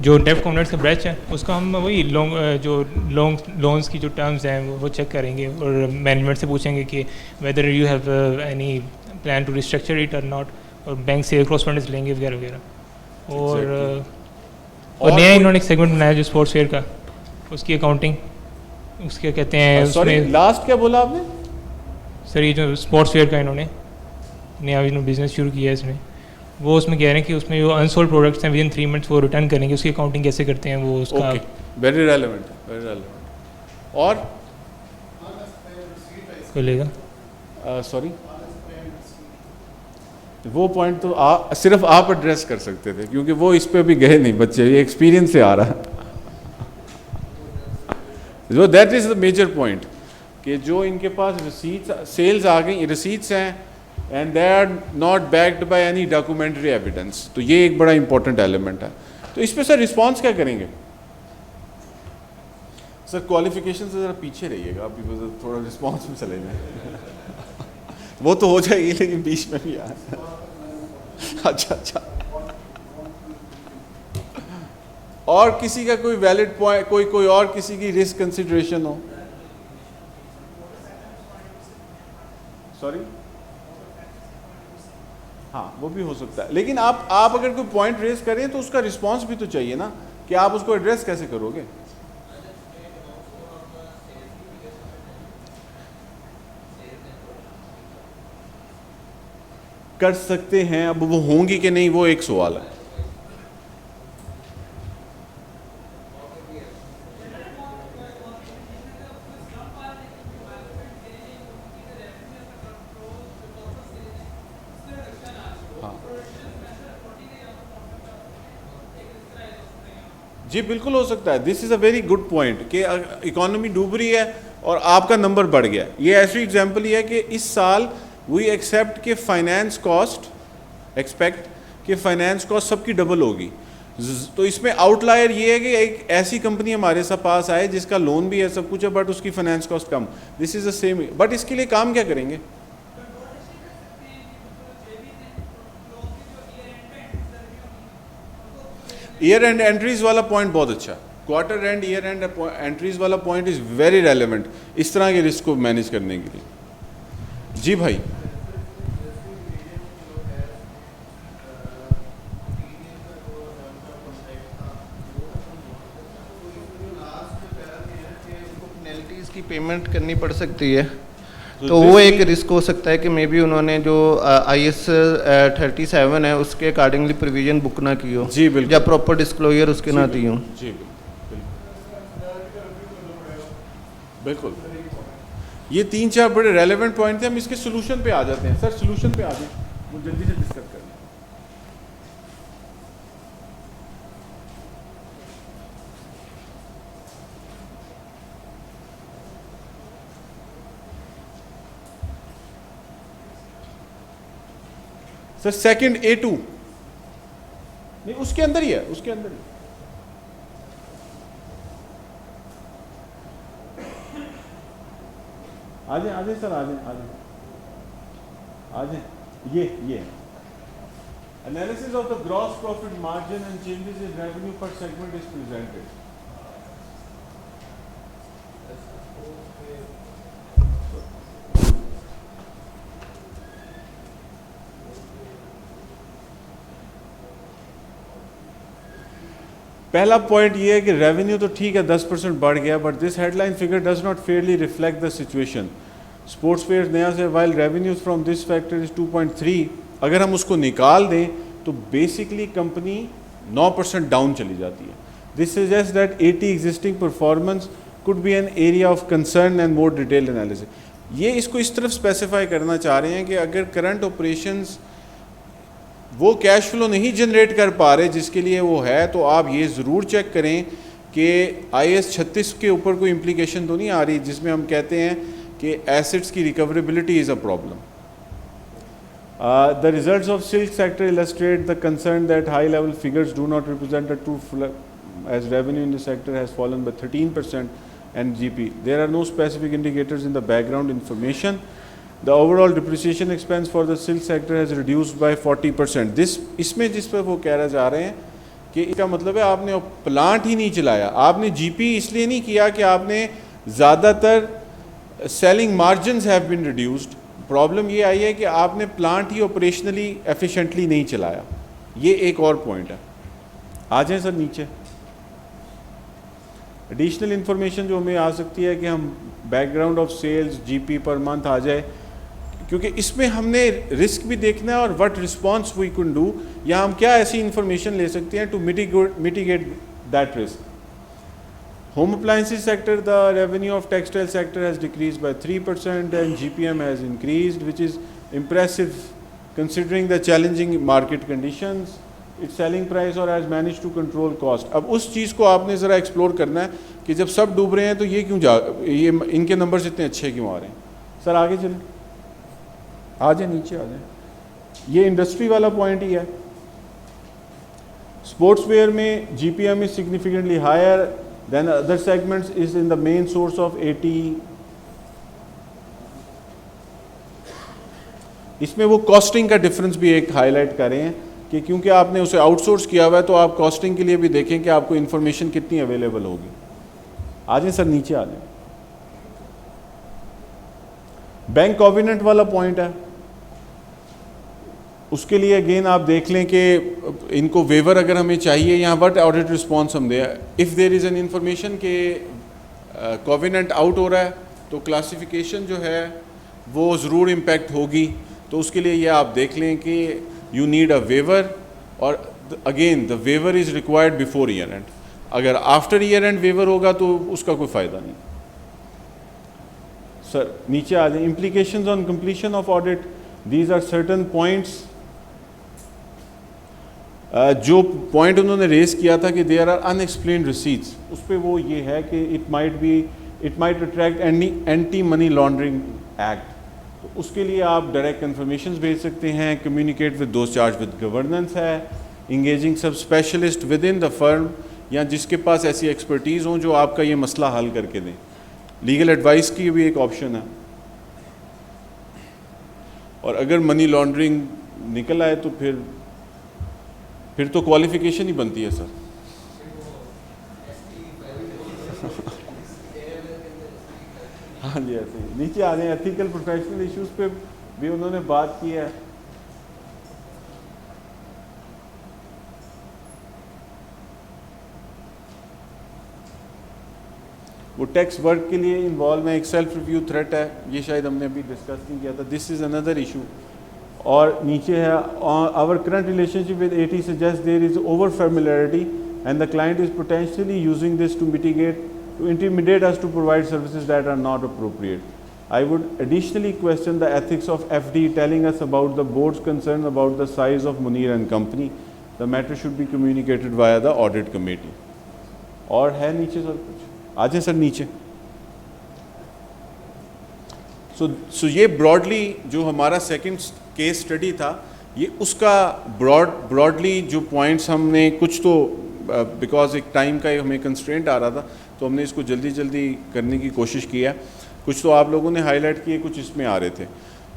جو ڈیپٹ کووننٹس کا بریچ ہے اس کا ہم وہی لونس کی جو ٹرمز ہیں وہ چیک کریں گے اور مینجمنٹ سے پوچھیں گے کہ whether you have any plan to restructure it or not, اور بینک سے کورسپونڈنس لیں گے وغیرہ وغیرہ. اور نیا انہوں نے ایک سیگمنٹ بنایا جو اسپورٹس ویئر کا, اس کی اکاؤنٹنگ اس کے کہتے ہیں. سوری لاسٹ کیا بولا آپ نے سر؟ یہ جو اسپورٹس ویئر کا انہوں نے نیا بزنس شروع کیا ہے اس میں, وہ اس میں کہہ رہے ہیں کہ اس میں جو انسولڈ پروڈکٹس ہیں ودن 3 منتھس وہ ریٹرن کریں گے. اس کی اکاؤنٹنگ کیسے کرتے ہیں وہ اس کا ویری ریلیونٹ. اور لے گا سوری وہ پوائنٹ تو صرف آپ ایڈریس کر سکتے تھے کیونکہ وہ اس پہ بھی گئے نہیں بچے, یہ ایکسپیرینس سے آ رہا ہے. That is the major point کہ جو ان کے پاس رسیٹس سیلز آ گئی, رسیٹس ہیں and they are not backed by any documentary evidence, تو یہ ایک بڑا امپورٹنٹ ایلیمنٹ ہے. تو اس پہ سر رسپانس کیا کریں گے؟ سر کوالیفیکیشن سے ذرا پیچھے رہیے گا آپ, تھوڑا رسپانس میں چلے جائیں. وہ تو ہو جائے گی لیکن بیچ میں بھی اچھا. اور کسی کا کوئی ویلڈ پوائنٹ, کوئی اور کسی کی رسک کنسیڈریشن ہو؟ سوری ہاں وہ بھی ہو سکتا ہے, لیکن آپ اگر کوئی پوائنٹ ریز کریں تو اس کا رسپانس بھی تو چاہیے نا کہ آپ اس کو ایڈریس کیسے کرو گے. کر سکتے ہیں, اب وہ ہوں گی کہ نہیں وہ ایک سوال ہے. جی بالکل ہو سکتا ہے. دس is a very good point کہ اکانومی ڈوب رہی ہے اور آپ کا نمبر بڑھ گیا. یہ ایسی ایگزامپل ہی ہے کہ اس سال وی ایکسیپٹ کہ فائنینس کاسٹ سب کی ڈبل ہوگی. تو اس میں آؤٹ لائر یہ ہے کہ ایک ایسی کمپنی ہمارے ساتھ پاس آئے جس کا لون بھی ہے سب کچھ ہے بٹ اس کی فائنینس کاسٹ کم. This is a same, but اس کے لیے کام کیا کریں گے؟ ایئر اینڈ انٹریز والا پوائنٹ بہت اچھا. Quarter end year end entries والا پوائنٹ از ویری ریلیونٹ اس طرح کے رسک کو مینیج کرنے کے لیے. جی بھائی. پینلٹیز کی پیمنٹ کرنی پڑ سکتی ہے, تو وہ ایک رسک ہو سکتا ہے کہ مے بی انہوں نے جو IS 37 ہے اس کے اکارڈنگلی پروویژن بک نہ کی ہو. جی بالکل. یا پراپر ڈسکلوجر اس کے نہ دی ہوں. جی بالکل. یہ 3-4 بڑے ریلیونٹ پوائنٹ تھے. ہم اس کے سولوشن پہ آ جاتے ہیں. سر سولوشن پہ آ جائیں, وہ جلدی سے ڈسکس کریں. سر سیکنڈ A2 نہیں, اس کے اندر ہی ہے, اس کے اندر ہی. آ جائیں سر, آ جائیں. یہ analysis of the gross profit margin and changes in revenue per segment is presented. پہلا پوائنٹ یہ ہے کہ ریونیو تو ٹھیک ہے 10% بڑھ گیا, but this headline figure does not fairly reflect the situation. Sportswear نیا سے while revenues from this factor is 2.3, اگر ہم اس کو نکال دیں تو بیسکلی کمپنی 9% ڈاؤن چلی جاتی ہے. This suggest that 80 existing performance could be an area of concern and more detailed analysis. یہ اس کو اس طرف اسپیسیفائی کرنا چاہ رہے ہیں کہ اگر کرنٹ آپریشنز وہ کیش فلو نہیں جنریٹ کر پا رہے جس کے لیے وہ ہے, تو آپ یہ ضرور چیک کریں کہ IAS 36 کے اوپر کوئی امپلیکیشن تو نہیں آ رہی جس میں ہم کہتے ہیں کہ ایسٹس کی recoverability is a problem. The results of silk sector illustrate the concern that high level figures do not represent a true as revenue in the sector has fallen by 13% and GP. There are no specific indicators in the background information. The overall depreciation expense for the silk sector has reduced by 40%. اس میں جس پہ وہ کہہ رہا جا رہے ہیں کہ اس کا مطلب ہے آپ نے پلانٹ ہی نہیں چلایا. آپ نے GP اس لیے نہیں کیا کہ آپ نے زیادہ تر selling margins have been reduced. Problem یہ آئی ہے کہ آپ نے پلانٹ ہی آپریشنلی ایفیشینٹلی نہیں چلایا. یہ ایک اور پوائنٹ ہے. آ جائیں سر نیچے. ایڈیشنل انفارمیشن جو ہمیں آ سکتی ہے کہ ہم background of sales GP پر منتھ آ جائے, کیونکہ اس میں ہم نے رسک بھی دیکھنا ہے اور what response we can do, یا ہم کیا ایسی انفارمیشن لے سکتے ہیں to mitigate that risk. Home appliances sector, the revenue of textile sector has decreased by 3% and GPM has increased, which is impressive considering the challenging market conditions. Its selling price or has managed to control cost. اب اس چیز کو آپ نے ذرا explore کرنا ہے کہ جب سب ڈوب رہے ہیں تو یہ کیوں یہ ان کے نمبرز اتنے اچھے کیوں آ رہے ہیں. سر آگے چلیں, آ جائیں نیچے آ جائیں. یہ انڈسٹری والا پوائنٹ ہی ہے. اسپورٹس ویئر میں GPM is significantly higher then other segments is in the main source of 80. اس میں وہ کاسٹنگ کا ڈفرنس بھی ایک ہائی لائٹ کریں ہیں کہ کیونکہ آپ نے اسے آؤٹ سورس کیا ہوا ہے تو آپ کاسٹنگ کے لیے بھی دیکھیں کہ آپ کو انفارمیشن کتنی اویلیبل ہوگی. آ جائیں سر نیچے آ جائیں. بینک کووننٹ والا پوائنٹ ہے, اس کے لیے اگین آپ دیکھ لیں کہ ان کو ویور اگر ہمیں چاہیے یہاں بٹ آڈٹ رسپانس ہم دیں. If there is an information کہ کووننٹ آؤٹ ہو رہا ہے تو کلاسیفیکیشن جو ہے وہ ضرور امپیکٹ ہوگی, تو اس کے لیے یہ آپ دیکھ لیں کہ یو نیڈ اے ویور, اور again the waiver is required before year end. اگر آفٹر ایئر اینڈ ویور ہوگا تو اس کا کوئی فائدہ نہیں. سر نیچے آ جائیں. Implications on completion of audit, these are certain points. جو پوائنٹ انہوں نے ریز کیا تھا کہ there are unexplained receipts, اس پہ وہ یہ ہے کہ it might attract anti money laundering act. تو اس کے لیے آپ ڈائریکٹ انفارمیشنز بھیج سکتے ہیں. Communicate with those charge with governance ہے. Engaging sub specialist within the firm, یا جس کے پاس ایسی ایکسپرٹیز ہوں جو آپ کا یہ مسئلہ حل کر کے دیں. لیگل ایڈوائس کی بھی ایک آپشن ہے. اور اگر منی لانڈرنگ نکل آئے تو پھر تو کوالیفیکیشن ہی بنتی ہے سر. ہاں جی ایسے ہی نیچے آ جائیں. ایتھیکل پروفیشنل ایشوز پہ بھی انہوں نے بات کی ہے. وہ ٹیکس ورک کے لیے انوالو ہے, ایک سیلف ریویو تھریٹ ہے, یہ شاید ہم نے ابھی ڈسکس نہیں کیا تھا. This is another issue. اور نیچے ہے our current relationship with AT suggest there is over familiarity and the client is potentially using this to mitigate to intimidate us to provide services that are not appropriate. I would additionally question the ethics of FD telling us about the board's concern about the size of Munir and Company. The matter should be communicated via the audit committee. اور ہے نیچے سر کچھ آ جائیں سر نیچے. سو یہ broadly جو ہمارا second case study تھا, یہ اس کا براڈلی جو پوائنٹس ہم نے کچھ تو بیکاز ایک ٹائم کا ہمیں کنسٹرینٹ آ رہا تھا تو ہم نے اس کو جلدی جلدی کرنے کی کوشش کی ہے. کچھ تو آپ لوگوں نے ہائی لائٹ کیے, کچھ اس میں آ رہے تھے.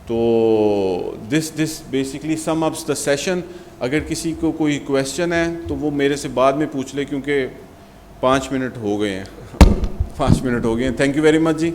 تو this basically some ups the session. اگر کسی کو کوئی کویسچن ہے تو وہ میرے سے بعد میں پوچھ لے, کیونکہ 5 منٹ ہو گئے ہیں. 5 منٹ ہو گئے ہیں. Thank you very much G.